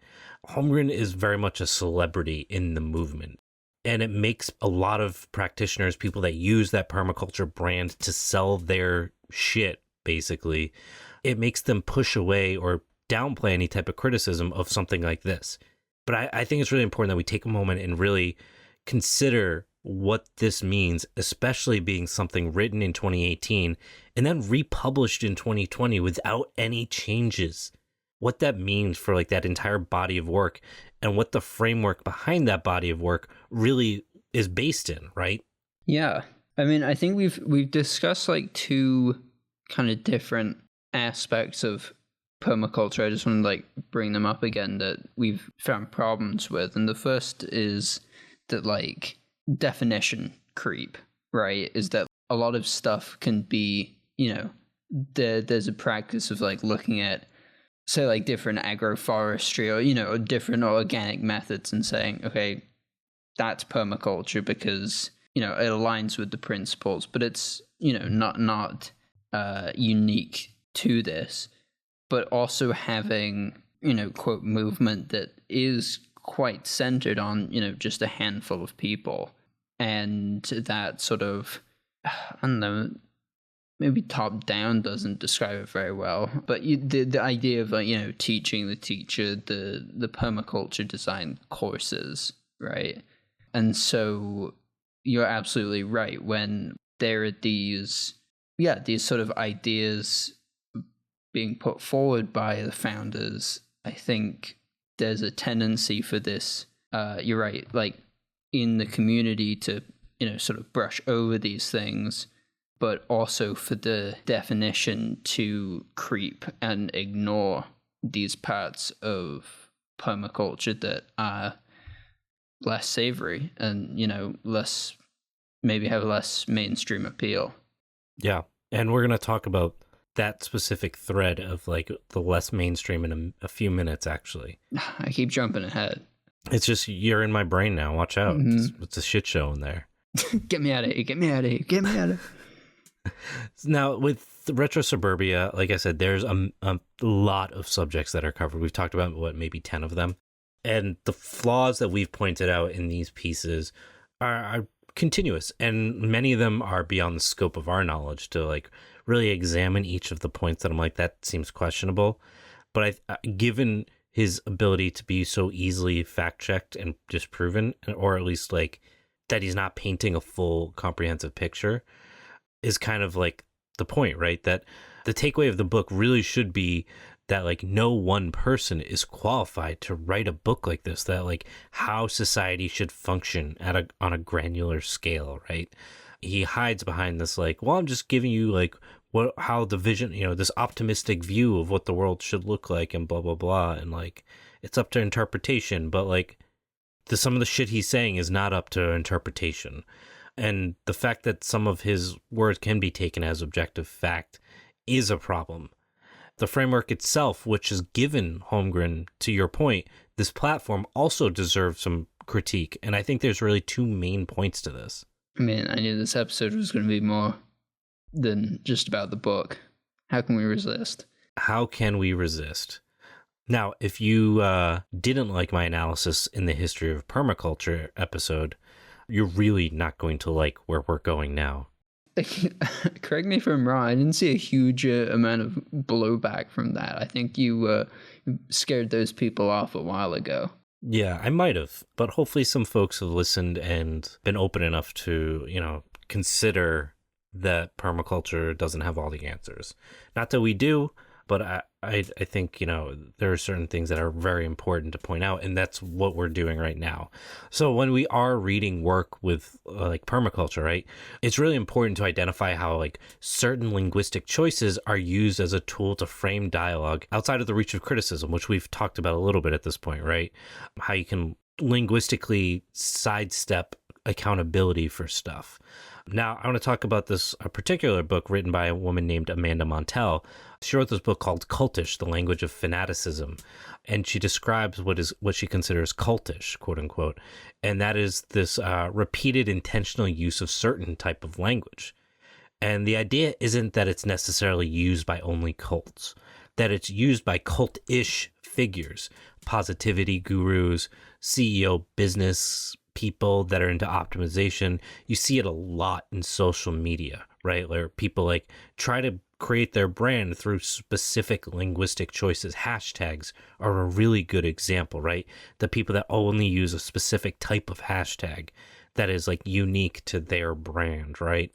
Holmgren is very much a celebrity in the movement. And it makes a lot of practitioners, people that use that permaculture brand to sell their shit, basically, it makes them push away or downplay any type of criticism of something like this. But I think it's really important that we take a moment and really consider what this means, especially being something written in 2018 and then republished in 2020 without any changes. What that means for like that entire body of work and what the framework behind that body of work really is based in, right? Yeah. I mean, I think we've discussed like two kind of different aspects of permaculture. I just want to like bring them up again that we've found problems with. And the first is that like definition creep, right? Is that a lot of stuff can be, you know, there's a practice of like looking at, say, like different agroforestry or, you know, different organic methods and saying, okay, that's permaculture because, you know, it aligns with the principles, but it's, you know, not unique to this, but also having, you know, quote, movement that is quite centered on, you know, just a handful of people. And that sort of, I don't know, maybe top down doesn't describe it very well, but the idea of like, you know, teaching the teacher the permaculture design courses, right? And so you're absolutely right when there are these sort of ideas being put forward by the founders. I think there's a tendency for this, you're right, like in the community to, you know, sort of brush over these things, but also for the definition to creep and ignore these parts of permaculture that are less savory and, you know, maybe have less mainstream appeal. Yeah. And we're going to talk about that specific thread of like the less mainstream in a few minutes, actually. I keep jumping ahead. It's just, you're in my brain now. Watch out. Mm-hmm. It's a shit show in there. Get me out of here. Get me out of here. Get me out of here. Now, with RetroSuburbia, like I said, there's a lot of subjects that are covered. We've talked about, maybe 10 of them. And the flaws that we've pointed out in these pieces are continuous. And many of them are beyond the scope of our knowledge to like really examine each of the points that I'm like, that seems questionable. But given his ability to be so easily fact-checked and disproven, or at least like that he's not painting a full comprehensive picture, is kind of like the point, right? That the takeaway of the book really should be that like no one person is qualified to write a book like this, that like how society should function on a granular scale, right? He hides behind this like, well, I'm just giving you like how the vision, you know, this optimistic view of what the world should look like and blah, blah, blah. And like, it's up to interpretation, but like some of the shit he's saying is not up to interpretation. And the fact that some of his words can be taken as objective fact is a problem. The framework itself, which is given Holmgren, to your point, this platform also deserves some critique. And I think there's really two main points to this. I mean, I knew this episode was going to be more than just about the book. How can we resist? How can we resist? Now, if you didn't like my analysis in the history of permaculture episode, you're really not going to like where we're going now. Correct me if I'm wrong. I didn't see a huge amount of blowback from that. I think you scared those people off a while ago. Yeah, I might have, but hopefully some folks have listened and been open enough to, consider that permaculture doesn't have all the answers. Not that we do, but I think, there are certain things that are very important to point out, and that's what we're doing right now. So when we are reading work with like permaculture, right, it's really important to identify how like certain linguistic choices are used as a tool to frame dialogue outside of the reach of criticism, which we've talked about a little bit at this point, right? How you can linguistically sidestep accountability for stuff. Now, I want to talk about this particular book written by a woman named Amanda Montell. She wrote this book called Cultish, The Language of Fanaticism, and she describes what she considers cultish, quote unquote, and that is this repeated intentional use of certain type of language. And the idea isn't that it's necessarily used by only cults, that it's used by cult-ish figures, positivity gurus, CEO business people that are into optimization. You see it a lot in social media, right? Where people like try to create their brand through specific linguistic choices. Hashtags are a really good example, right? The people that only use a specific type of hashtag that is like unique to their brand, right?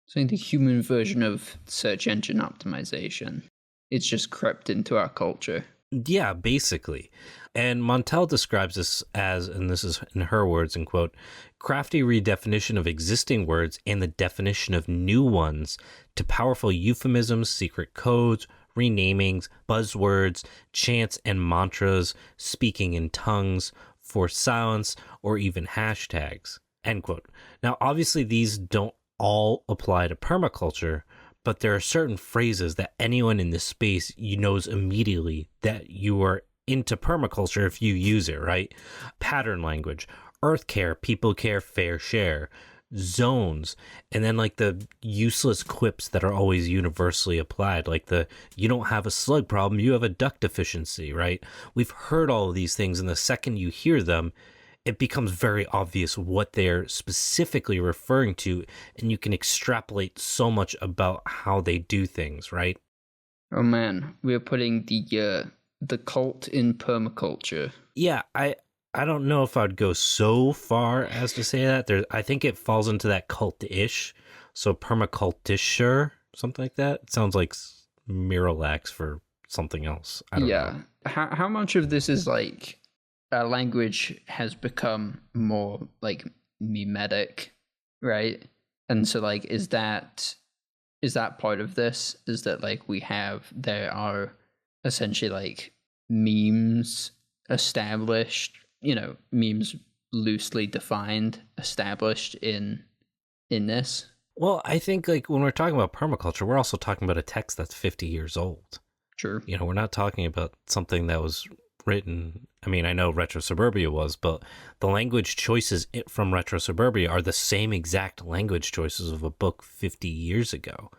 So the human version of search engine optimization. It's just crept into our culture. Yeah, basically. And Montell describes this as, and this is in her words, and quote, crafty redefinition of existing words and the definition of new ones to powerful euphemisms, secret codes, renamings, buzzwords, chants and mantras, speaking in tongues, forced silence, or even hashtags, end quote. Now, obviously, these don't all apply to permaculture, but there are certain phrases that anyone in this space knows immediately that you are into permaculture if you use it, right? Pattern language, earth care, people care, fair share, zones, and then like the useless quips that are always universally applied, like the you don't have a slug problem, you have a duct deficiency, right? We've heard all of these things, and the second you hear them, it becomes very obvious what they're specifically referring to, and you can extrapolate so much about how they do things, right? Oh man, we're putting the cult in permaculture. Yeah, I don't know if I'd go so far as to say that. I think it falls into that cult-ish, so permacultisher, something like that. It sounds like Miralax for something else. I don't know. How much of this is like language has become more like mimetic, right? And so like is that part of this? Is that like there are essentially like memes established, memes loosely defined, established in this? Well, I think like when we're talking about permaculture, we're also talking about a text that's 50 years old. True. We're not talking about something that was written. I mean, I know RetroSuburbia was, but the language choices from RetroSuburbia are the same exact language choices of a book 50 years ago.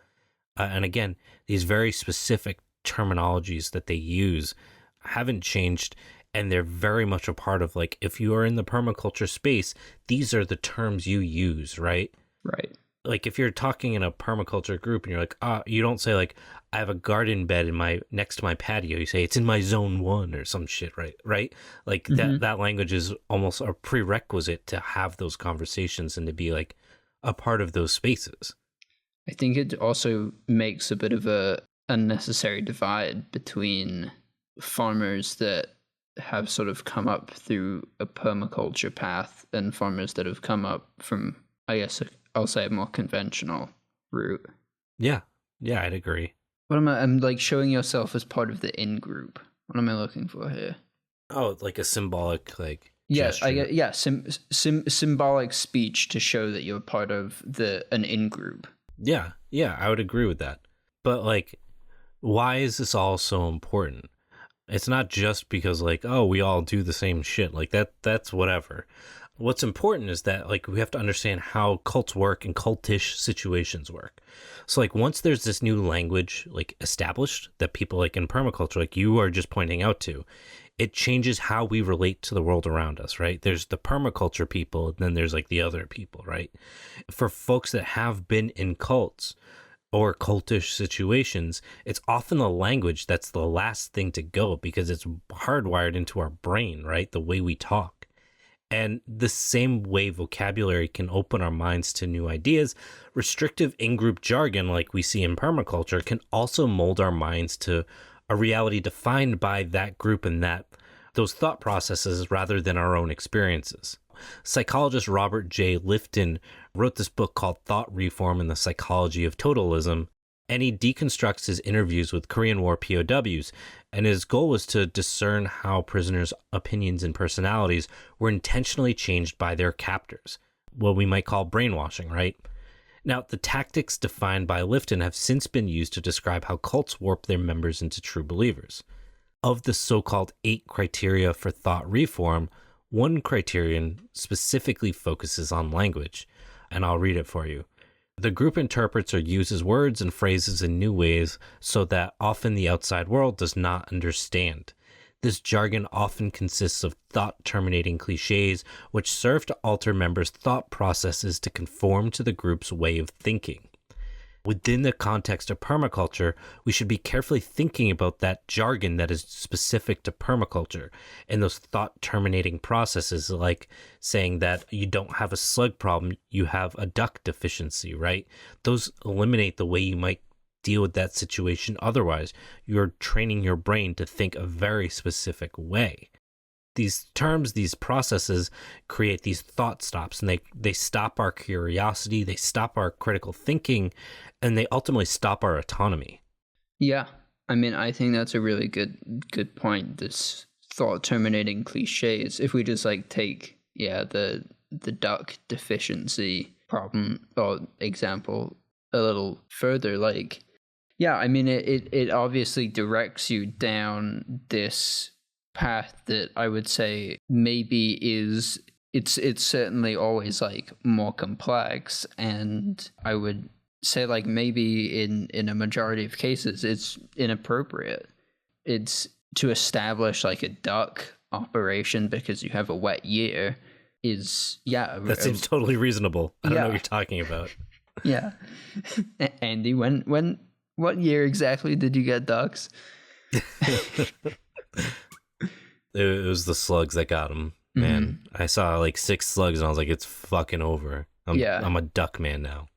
And again, these very specific terminologies that they use haven't changed, and they're very much a part of like, if you are in the permaculture space, these are the terms you use, right? Right. Like if you're talking in a permaculture group and you're like, you don't say like, I have a garden bed next to my patio. You say it's in my zone 1 or some shit, right? Like that language is almost a prerequisite to have those conversations and to be like a part of those spaces. I think it also makes a bit of a unnecessary divide between farmers that have sort of come up through a permaculture path and farmers that have come up from, I guess I'll say, a more conventional route. Yeah, I'd agree. What am I'm like showing yourself as part of the in group. What am I looking for here? Oh, like a symbolic like. Yes, gesture. Symbolic speech to show that you're part of an in group. Yeah, I would agree with that. But like, why is this all so important? It's not just because like, oh, we all do the same shit. Like that's whatever. what's important is that like we have to understand how cults work and cultish situations work. So like once there's this new language like established that people like in permaculture, like you are just pointing out to, it changes how we relate to the world around us, right? There's the permaculture people, and then there's like the other people, right? For folks that have been in cults or cultish situations, it's often the language that's the last thing to go because it's hardwired into our brain, right? The way we talk. And the same way vocabulary can open our minds to new ideas, restrictive in-group jargon like we see in permaculture can also mold our minds to a reality defined by that group and those thought processes rather than our own experiences. Psychologist Robert J. Lifton wrote this book called Thought Reform and the Psychology of Totalism, and he deconstructs his interviews with Korean War POWs, and his goal was to discern how prisoners' opinions and personalities were intentionally changed by their captors, what we might call brainwashing, right? Now, the tactics defined by Lifton have since been used to describe how cults warp their members into true believers. Of the so-called 8 criteria for thought reform, one criterion specifically focuses on language, and I'll read it for you. The group interprets or uses words and phrases in new ways so that often the outside world does not understand. This jargon often consists of thought-terminating cliches, which serve to alter members' thought processes to conform to the group's way of thinking. Within the context of permaculture, we should be carefully thinking about that jargon that is specific to permaculture and those thought-terminating processes, like saying that you don't have a slug problem, you have a duck deficiency, right? Those eliminate the way you might deal with that situation otherwise. You're training your brain to think a very specific way. These terms, these processes create these thought stops, and they stop our curiosity, they stop our critical thinking, and they ultimately stop our autonomy. Yeah, I mean, I think that's a really good point. This thought terminating cliches. If we just like take the duck deficiency problem or example a little further, like I mean, it obviously directs you down this path that I would say maybe it's certainly always like more complex, and I would say like maybe in a majority of cases it's inappropriate. It's to establish like a duck operation because you have a wet year is that seems totally reasonable. I don't know what you're talking about. Yeah. Andy, what year exactly did you get ducks? It was the slugs that got him, man. Mm-hmm. I saw like 6 slugs and I was like, it's fucking over. I'm a duck man now.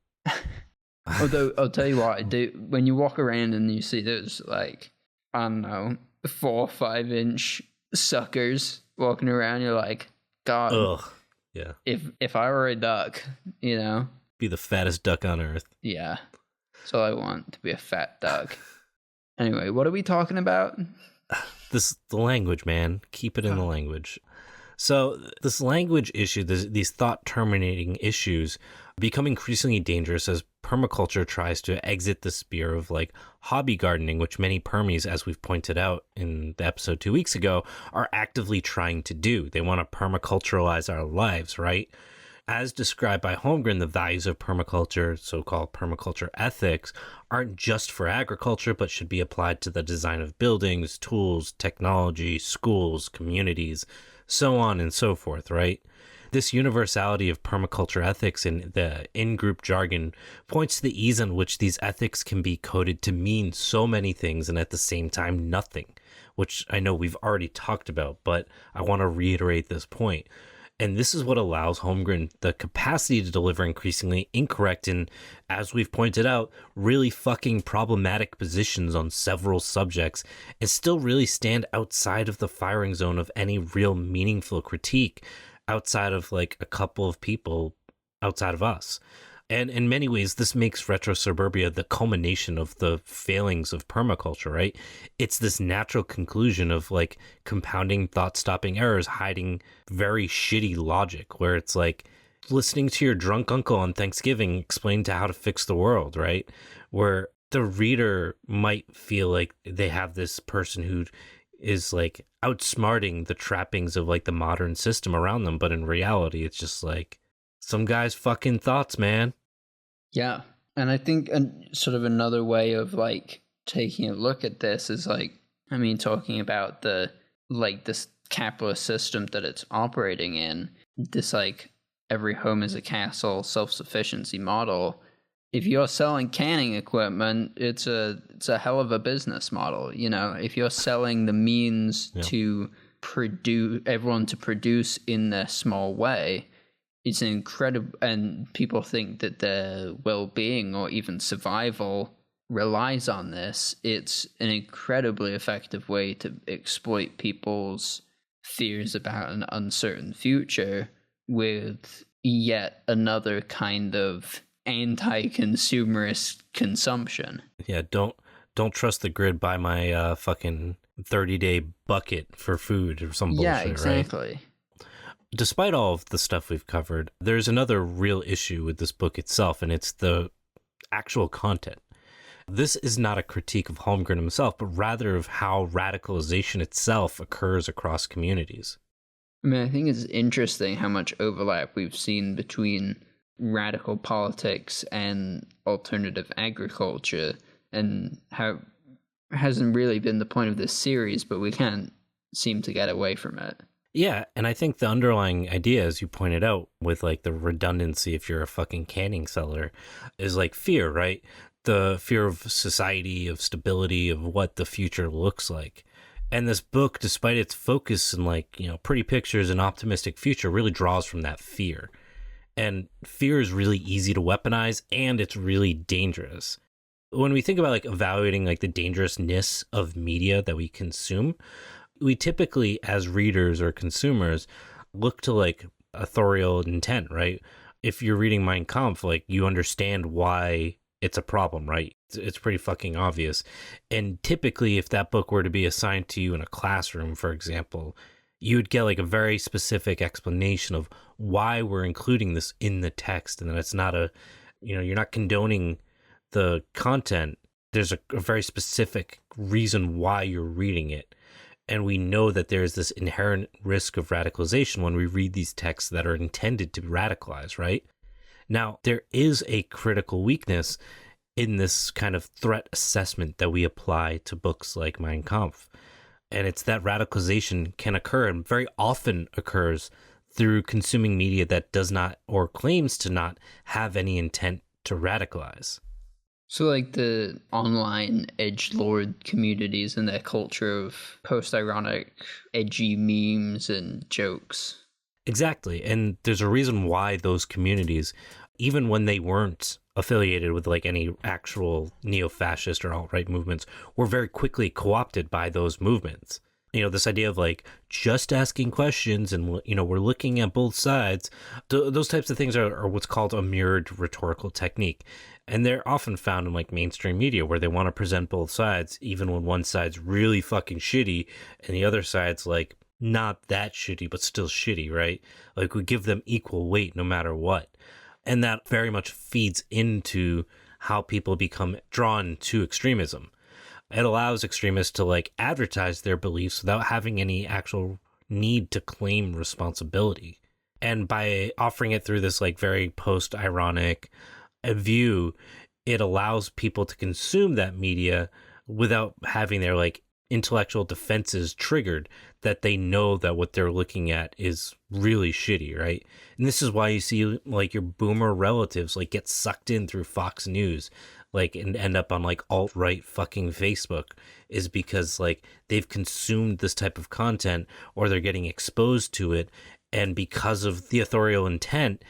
Although I'll tell you what, I do when you walk around and you see those like, I don't know, 4 or 5 inch suckers walking around, you're like, God, ugh. Yeah. If I were a duck, you know, be the fattest duck on earth. Yeah. That's all I want, to be a fat duck. Anyway, what are we talking about? The language, man. Keep it in the language. So this language issue, these thought-terminating issues become increasingly dangerous as permaculture tries to exit the sphere of like hobby gardening, which many permies, as we've pointed out in the episode 2 weeks ago, are actively trying to do. They want to permaculturalize our lives, right? As described by Holmgren, the values of permaculture, so-called permaculture ethics, aren't just for agriculture, but should be applied to the design of buildings, tools, technology, schools, communities, so on and so forth, right? This universality of permaculture ethics in the in-group jargon points to the ease in which these ethics can be coded to mean so many things and at the same time nothing, which I know we've already talked about, but I want to reiterate this point. And this is what allows Holmgren the capacity to deliver increasingly incorrect and, as we've pointed out, really fucking problematic positions on several subjects and still really stand outside of the firing zone of any real meaningful critique outside of like a couple of people outside of us. And in many ways, this makes RetroSuburbia the culmination of the failings of permaculture, right? It's this natural conclusion of like compounding thought-stopping errors, hiding very shitty logic, where it's like listening to your drunk uncle on Thanksgiving explain to how to fix the world, right? Where the reader might feel like they have this person who is like outsmarting the trappings of like the modern system around them. But in reality, it's just like some guy's fucking thoughts, man. Yeah. And I think sort of another way of like taking a look at this is like, I mean, talking about this capitalist system that it's operating in, this like every home is a castle self-sufficiency model. If you're selling canning equipment, it's a hell of a business model. You know, if you're selling the means to produce everyone to produce in their small way, it's an incredible, and people think that their well-being or even survival relies on this. It's an incredibly effective way to exploit people's fears about an uncertain future with yet another kind of anti-consumerist consumption. Yeah, don't trust the grid. Buy my fucking 30-day bucket for food or some bullshit. Yeah, exactly. Right? Despite all of the stuff we've covered, there's another real issue with this book itself, and it's the actual content. This is not a critique of Holmgren himself, but rather of how radicalization itself occurs across communities. I mean, I think it's interesting how much overlap we've seen between radical politics and alternative agriculture, and how it hasn't really been the point of this series, but we can't seem to get away from it. Yeah, and I think the underlying idea, as you pointed out, with like the redundancy if you're a fucking canning seller, is like fear, right? The fear of society, of stability, of what the future looks like. And this book, despite its focus in like, you know, pretty pictures and optimistic future, really draws from that fear. And fear is really easy to weaponize, and it's really dangerous. When we think about like evaluating like the dangerousness of media that we consume, we typically, as readers or consumers, look to like authorial intent, right? If you're reading Mein Kampf, like you understand why it's a problem, right? It's pretty fucking obvious. And typically, if that book were to be assigned to you in a classroom, for example, you would get like a very specific explanation of why we're including this in the text, and that it's not a, you know, you're not condoning the content. There's a very specific reason why you're reading it. And we know that there's this inherent risk of radicalization when we read these texts that are intended to radicalize, right? Now, there is a critical weakness in this kind of threat assessment that we apply to books like Mein Kampf. And it's that radicalization can occur, and very often occurs, through consuming media that does not, or claims to not, have any intent to radicalize. So like the online edgelord communities and their culture of post-ironic, edgy memes and jokes. Exactly. And there's a reason why those communities, even when they weren't affiliated with like any actual neo-fascist or alt-right movements, were very quickly co-opted by those movements. You know, this idea of like just asking questions and, you know, we're looking at both sides. Those types of things are what's called a mirrored rhetorical technique. And they're often found in like mainstream media where they want to present both sides, even when one side's really fucking shitty and the other side's like not that shitty, but still shitty, right? Like we give them equal weight no matter what. And that very much feeds into how people become drawn to extremism. It allows extremists to like advertise their beliefs without having any actual need to claim responsibility. And by offering it through this like very post-ironic view, it allows people to consume that media without having their like intellectual defenses triggered, that they know that what they're looking at is really shitty, right? And this is why you see like your boomer relatives like get sucked in through Fox News, like, and end up on like alt-right fucking Facebook, is because like they've consumed this type of content or they're getting exposed to it, and because of the authorial intent,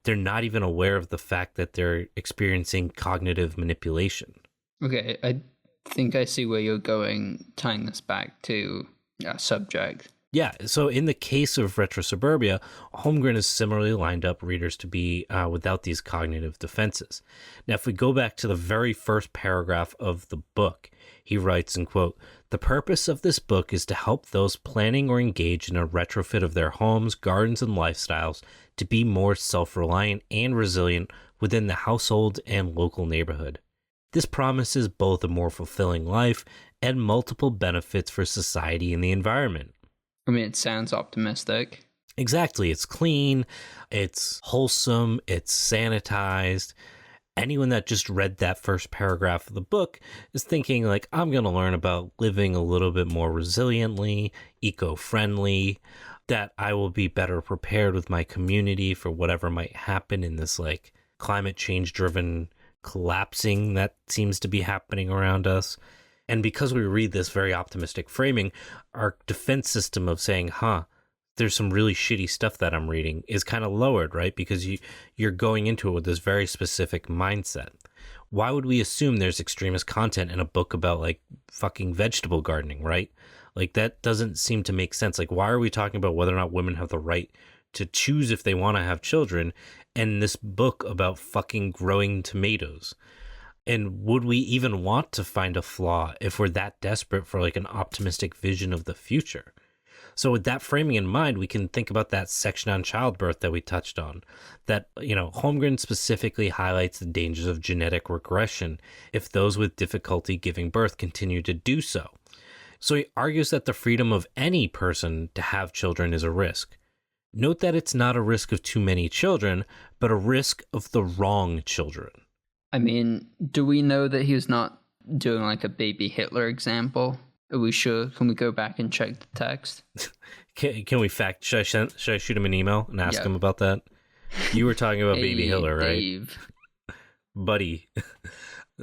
they're not even aware of the fact that they're experiencing cognitive manipulation. Okay, I think I see where you're going, tying this back to a subject. Yeah, so in the case of RetroSuburbia, Holmgren has similarly lined up readers to be without these cognitive defenses. Now, if we go back to the very first paragraph of the book, he writes, and quote, "The purpose of this book is to help those planning or engaged in a retrofit of their homes, gardens, and lifestyles to be more self-reliant and resilient within the household and local neighborhood. This promises both a more fulfilling life and multiple benefits for society and the environment. I mean, it sounds optimistic. Exactly. It's clean, it's wholesome, it's sanitized. Anyone that just read that first paragraph of the book is thinking like, I'm going to learn about living a little bit more resiliently, eco-friendly, that I will be better prepared with my community for whatever might happen in this like climate change driven collapsing that seems to be happening around us. And because we read this very optimistic framing, our defense system of saying, there's some really shitty stuff that I'm reading is kind of lowered, right? Because you're going into it with this very specific mindset. Why would we assume there's extremist content in a book about like fucking vegetable gardening, right? Like that doesn't seem to make sense. Like, why are we talking about whether or not women have the right to choose if they want to have children in this book about fucking growing tomatoes? And would we even want to find a flaw if we're that desperate for like an optimistic vision of the future? So with that framing in mind, we can think about that section on childbirth that we touched on, that, Holmgren specifically highlights the dangers of genetic regression if those with difficulty giving birth continue to do so. So he argues that the freedom of any person to have children is a risk. Note that it's not a risk of too many children, but a risk of the wrong children. I mean, do we know that he was not doing like a baby Hitler example? Are we sure? Can we go back and check the text? Can we fact? Should I shoot him an email and ask him about that? You were talking about baby Hitler, right? Dave. Buddy.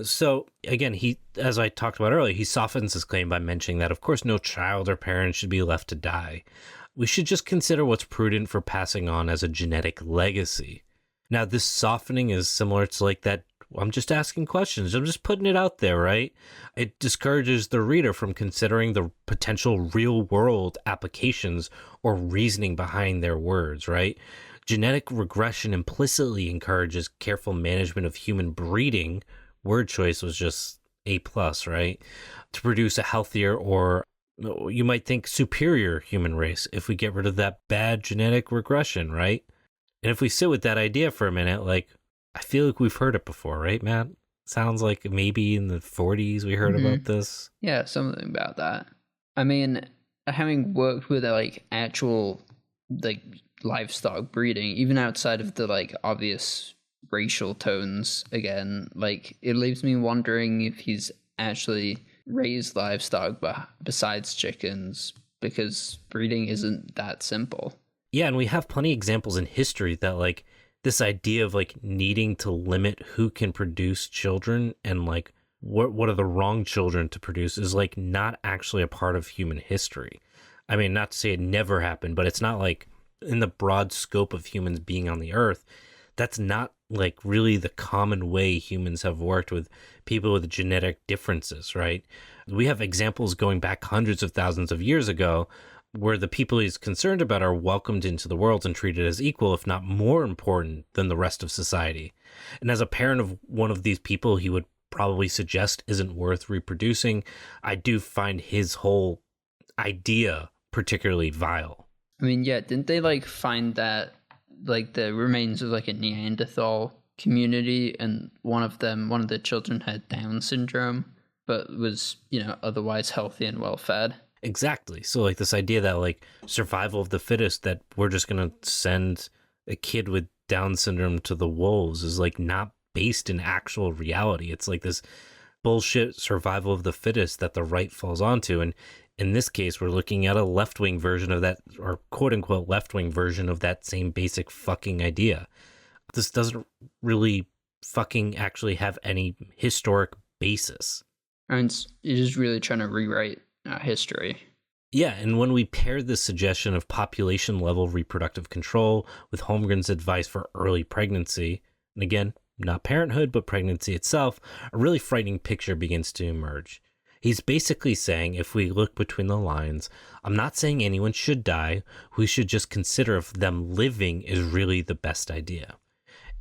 So again, as I talked about earlier, he softens his claim by mentioning that, of course, no child or parent should be left to die. We should just consider what's prudent for passing on as a genetic legacy. Now, this softening is similar to like that. I'm just asking questions. I'm just putting it out there, right? It discourages the reader from considering the potential real world applications or reasoning behind their words, right? Genetic regression implicitly encourages careful management of human breeding. Word choice was just A+, right? To produce a healthier, or you might think superior human race if we get rid of that bad genetic regression, right? And if we sit with that idea for a minute, like, I feel like we've heard it before, right, Matt? Sounds like maybe in the 40s we heard about this. Yeah, something about that. I mean, having worked with like actual like livestock breeding, even outside of the like obvious racial tones, again, like it leaves me wondering if he's actually raised livestock besides chickens, because breeding isn't that simple. Yeah, and we have plenty of examples in history that like this idea of like needing to limit who can produce children and like what are the wrong children to produce is like not actually a part of human history. I mean, not to say it never happened, but it's not like in the broad scope of humans being on the earth, that's not like really the common way humans have worked with people with genetic differences, right? We have examples going back hundreds of thousands of years ago where the people he's concerned about are welcomed into the world and treated as equal, if not more important than the rest of society. And as a parent of one of these people he would probably suggest isn't worth reproducing, I do find his whole idea particularly vile. I mean, yeah, didn't they like find that like the remains of like a Neanderthal community, and one of the children had Down syndrome, but was, otherwise healthy and well fed? Exactly. So like this idea that like survival of the fittest, that we're just going to send a kid with Down syndrome to the wolves, is like not based in actual reality. It's like this bullshit survival of the fittest that the right falls onto. And in this case, we're looking at a left-wing version of that, or quote-unquote left-wing version of that same basic fucking idea. This doesn't really fucking actually have any historic basis. And you're just really trying to rewrite history. Yeah, and when we pair this suggestion of population-level reproductive control with Holmgren's advice for early pregnancy, and again, not parenthood, but pregnancy itself, a really frightening picture begins to emerge. He's basically saying, if we look between the lines, I'm not saying anyone should die. We should just consider if them living is really the best idea.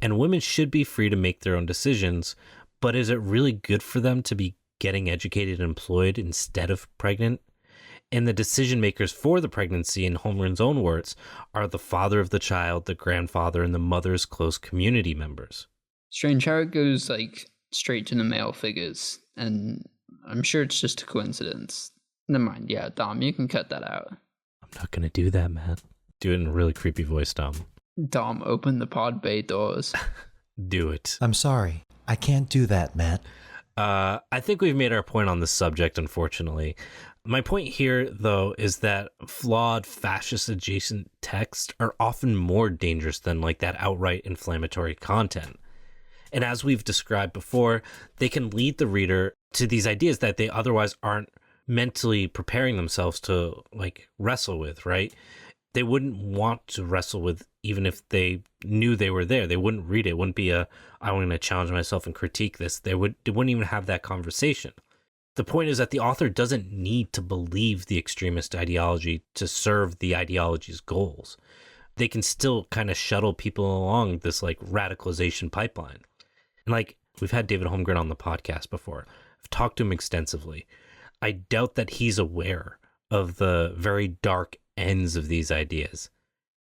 And women should be free to make their own decisions, but is it really good for them to be getting educated and employed instead of pregnant? And the decision makers for the pregnancy, in Holmgren's own words, are the father of the child, the grandfather, and the mother's close community members. Strange how it goes like straight to the male figures, and I'm sure it's just a coincidence. Never mind. Yeah, Dom, you can cut that out. I'm not going to do that, man. Do it in a really creepy voice, Dom. Dom, open the pod bay doors. Do it. I'm sorry. I can't do that, Matt. I think we've made our point on this subject, unfortunately. My point here, though, is that flawed fascist-adjacent texts are often more dangerous than like that outright inflammatory content. And as we've described before, they can lead the reader to these ideas that they otherwise aren't mentally preparing themselves to like wrestle with, right? They wouldn't want to wrestle with even if they knew they were there. They wouldn't read it. It wouldn't be I'm going to challenge myself and critique this. They wouldn't even have that conversation. The point is that the author doesn't need to believe the extremist ideology to serve the ideology's goals. They can still kind of shuttle people along this like radicalization pipeline. And like we've had David Holmgren on the podcast before. I've talked to him extensively. I doubt that he's aware of the very dark ends of these ideas.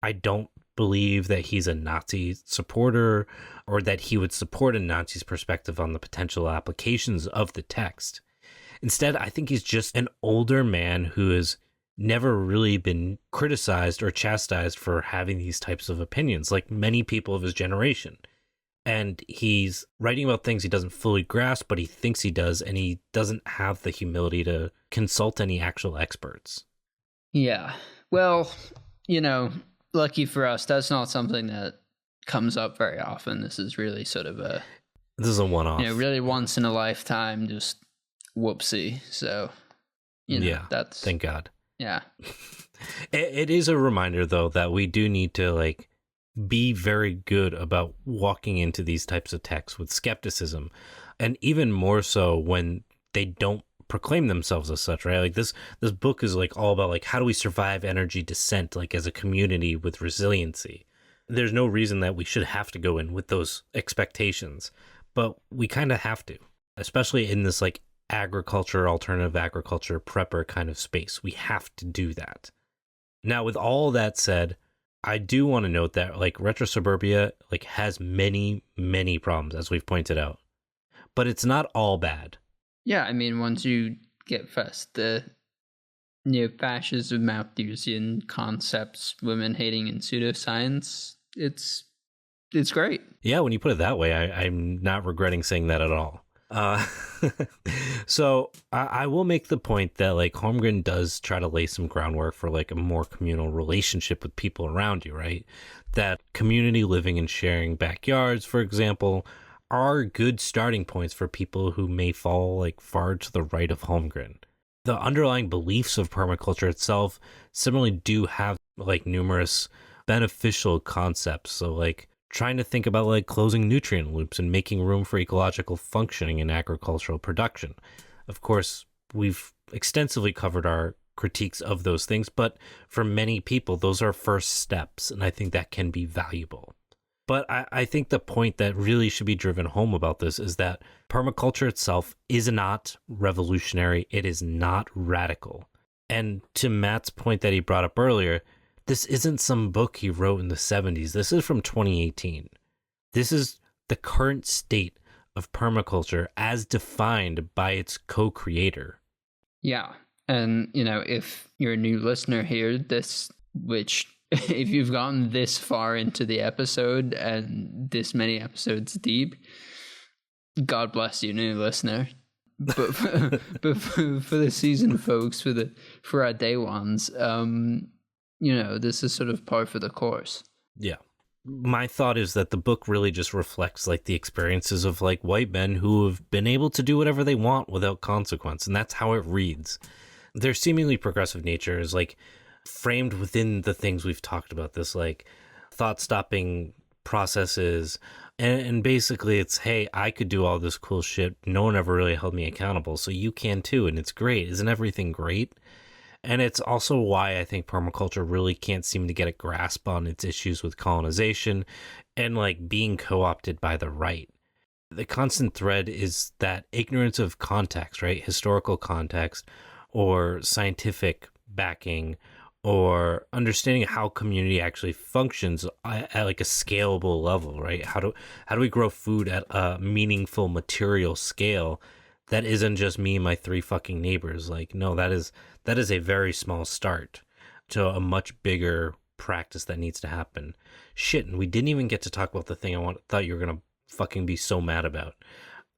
I don't believe that he's a Nazi supporter or that he would support a Nazi's perspective on the potential applications of the text. Instead, I think he's just an older man who has never really been criticized or chastised for having these types of opinions, like many people of his generation. And he's writing about things he doesn't fully grasp, but he thinks he does, and he doesn't have the humility to consult any actual experts. Yeah. Well, lucky for us, that's not something that comes up very often. This is really sort of this is a one-off. Really once in a lifetime, just whoopsie. So, yeah, that's... Thank God. Yeah. It is a reminder, though, that we do need to, like, be very good about walking into these types of texts with skepticism, and even more so when they don't proclaim themselves as such, right? Like this book is like all about like how do we survive energy descent, like as a community with resiliency. There's no reason that we should have to go in with those expectations, but we kind of have to, especially in this like agriculture, alternative agriculture, prepper kind of space. We have to do that. Now, with all that said, I do want to note that like RetroSuburbia like has many, many problems, as we've pointed out, but it's not all bad. Yeah, I mean, once you get past the neo-fascism, Malthusian concepts, women hating, and pseudoscience, it's great. Yeah, when you put it that way, I'm not regretting saying that at all. So I will make the point that like Holmgren does try to lay some groundwork for like a more communal relationship with people around you, right? That community living and sharing backyards, for example, are good starting points for people who may fall like far to the right of Holmgren. The underlying beliefs of permaculture itself similarly do have like numerous beneficial concepts. So like trying to think about like closing nutrient loops and making room for ecological functioning in agricultural production. Of course, we've extensively covered our critiques of those things, but for many people, those are first steps, and I think that can be valuable. But I think the point that really should be driven home about this is that permaculture itself is not revolutionary. It is not radical. And to Matt's point that he brought up earlier, this isn't some book he wrote in the 70s. This is from 2018. This is the current state of permaculture as defined by its co-creator. Yeah. And, if you're a new listener here, if you've gotten this far into the episode and this many episodes deep, God bless you, new listener. But for the season folks, for our day ones, this is sort of par for the course. Yeah. My thought is that the book really just reflects like the experiences of like white men who have been able to do whatever they want without consequence. And that's how it reads. Their seemingly progressive nature is like framed within the things we've talked about, this like thought-stopping processes, and basically it's, hey, I could do all this cool shit, no one ever really held me accountable, so you can too, and it's great. Isn't everything great? And it's also why I think permaculture really can't seem to get a grasp on its issues with colonization and like being co-opted by the right. The constant thread is that ignorance of context, right? Historical context or scientific backing, or understanding how community actually functions at like a scalable level, right? How do we grow food at a meaningful material scale that isn't just me and my 3 fucking neighbors. Like, no, that is a very small start to a much bigger practice that needs to happen. Shit, and we didn't even get to talk about the thing thought you were gonna fucking be so mad about.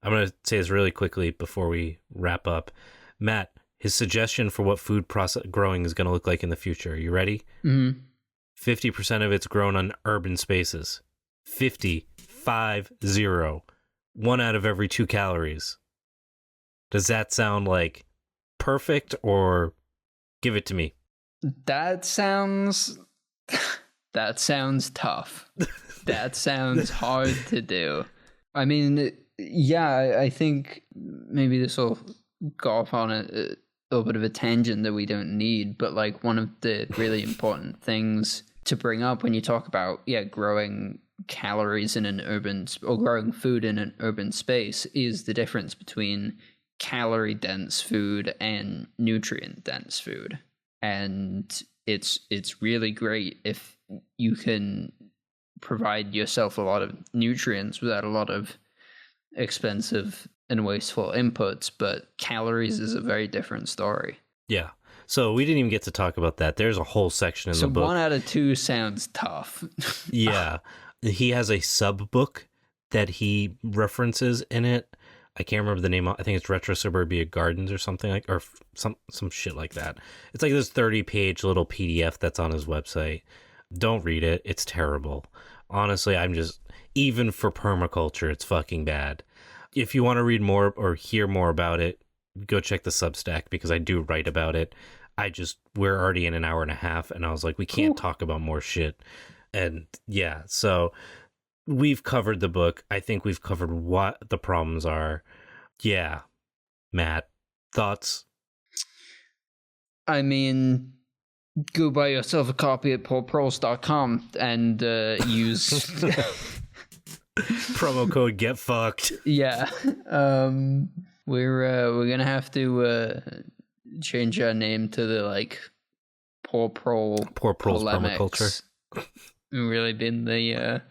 I'm gonna say this really quickly before we wrap up. Matt, his suggestion for what food process growing is gonna look like in the future. You ready? 50% of it's grown on urban spaces. 50. 1 out of every 2 calories. Does that sound like perfect, or give it to me? That sounds tough. That sounds hard to do. I mean, yeah, I think maybe this will go off on a little bit of a tangent that we don't need, but like one of the really important things to bring up when you talk about, growing calories in an urban, or growing food in an urban space, is the difference between calorie dense food and nutrient dense food. And it's really great if you can provide yourself a lot of nutrients without a lot of expensive and wasteful inputs, but calories is a very different story. Yeah. So we didn't even get to talk about that. There's a whole section in the book. 1 out of 2 sounds tough. Yeah. He has a sub book that he references in it. I can't remember the name. I think it's RetroSuburbia Gardens or something like, or some shit like that. It's like this 30-page little PDF that's on his website. Don't read it. It's terrible. Honestly, even for permaculture, it's fucking bad. If you want to read more or hear more about it, go check the Substack, because I do write about it. We're already in an hour and a half, and I was like, we can't talk about more shit. And yeah, so we've covered the book. I think we've covered what the problems are. Yeah. Matt, thoughts? I mean, go buy yourself a copy at paulproles.com and use promo code get fucked. Yeah. We're gonna have to change our name to the like Poor Proles Permaculture. Really been the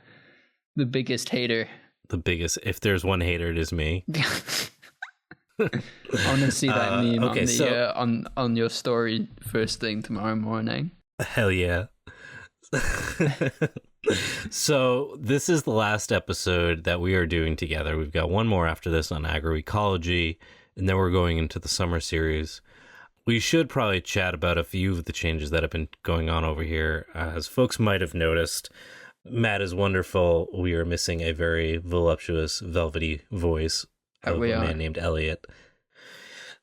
biggest hater. The biggest. If there's one hater, it is me. I want to see that meme okay, on your story first thing tomorrow morning. Hell yeah. So this is the last episode that we are doing together. We've got one more after this on agroecology, and then we're going into the summer series. We should probably chat about a few of the changes that have been going on over here. As folks might have noticed, Matt is wonderful. We are missing a very voluptuous, velvety voice of a man named Elliot.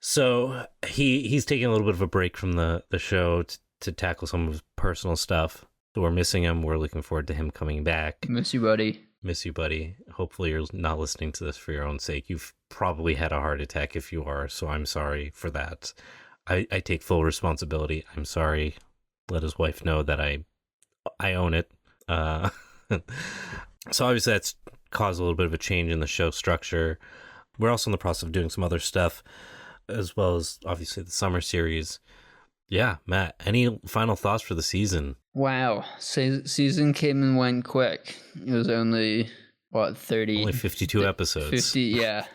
So he's taking a little bit of a break from the show to tackle some of his personal stuff. So we're missing him. We're looking forward to him coming back. Miss you, buddy. Miss you, buddy. Hopefully you're not listening to this for your own sake. You've probably had a heart attack if you are, so I'm sorry for that. I take full responsibility. I'm sorry. Let his wife know that I own it. So obviously that's caused a little bit of a change in the show structure. We're also in the process of doing some other stuff, as well as obviously the summer series. Yeah, Matt, any final thoughts for the season? Wow, season came and went quick. It was only, 30? Only 52 episodes. 50, yeah.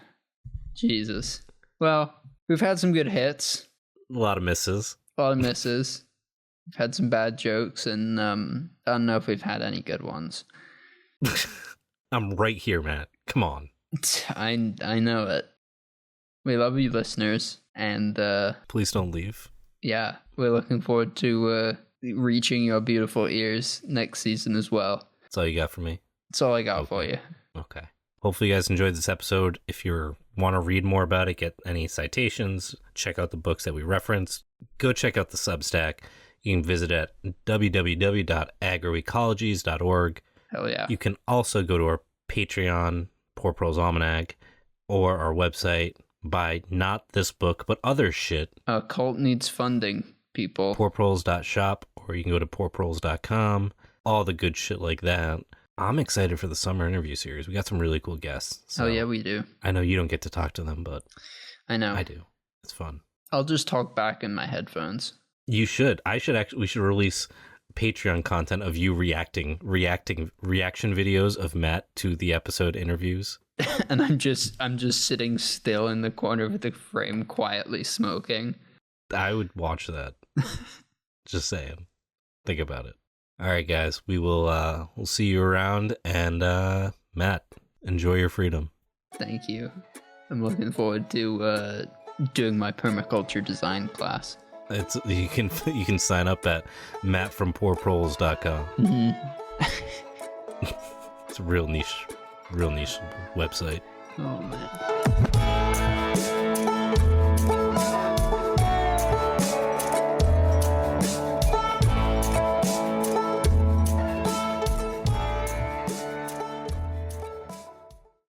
Jesus. Well, we've had some good hits. A lot of misses. We've had some bad jokes, and I don't know if we've had any good ones. I'm right here, Matt. Come on. I know it. We love you, listeners, and please don't leave. Yeah, we're looking forward to reaching your beautiful ears next season as well. That's all you got for me? That's all I got for you. Okay. Hopefully you guys enjoyed this episode. If you want to read more about it, get any citations, check out the books that we referenced, go check out the Substack. You can visit at www.agroecologies.org. Hell yeah. You can also go to our Patreon, Poor Proles Almanac, or our website, buy not this book, but other shit. A cult needs funding, people. Poorproles.shop, or you can go to poorproles.com. All the good shit like that. I'm excited for the summer interview series. We got some really cool guests. So oh, yeah, we do. I know you don't get to talk to them, but I know. I do. It's fun. I'll just talk back in my headphones. You should. We should release Patreon content of you reaction videos of Matt to the episode interviews. and I'm just sitting still in the corner of the frame, quietly smoking. I would watch that. Just saying. Think about it. All right, guys. We'll see you around. And Matt, enjoy your freedom. Thank you. I'm looking forward to doing my permaculture design class. You can sign up at mattfrompoorproles.com. Mm-hmm. It's a real niche website. Oh man.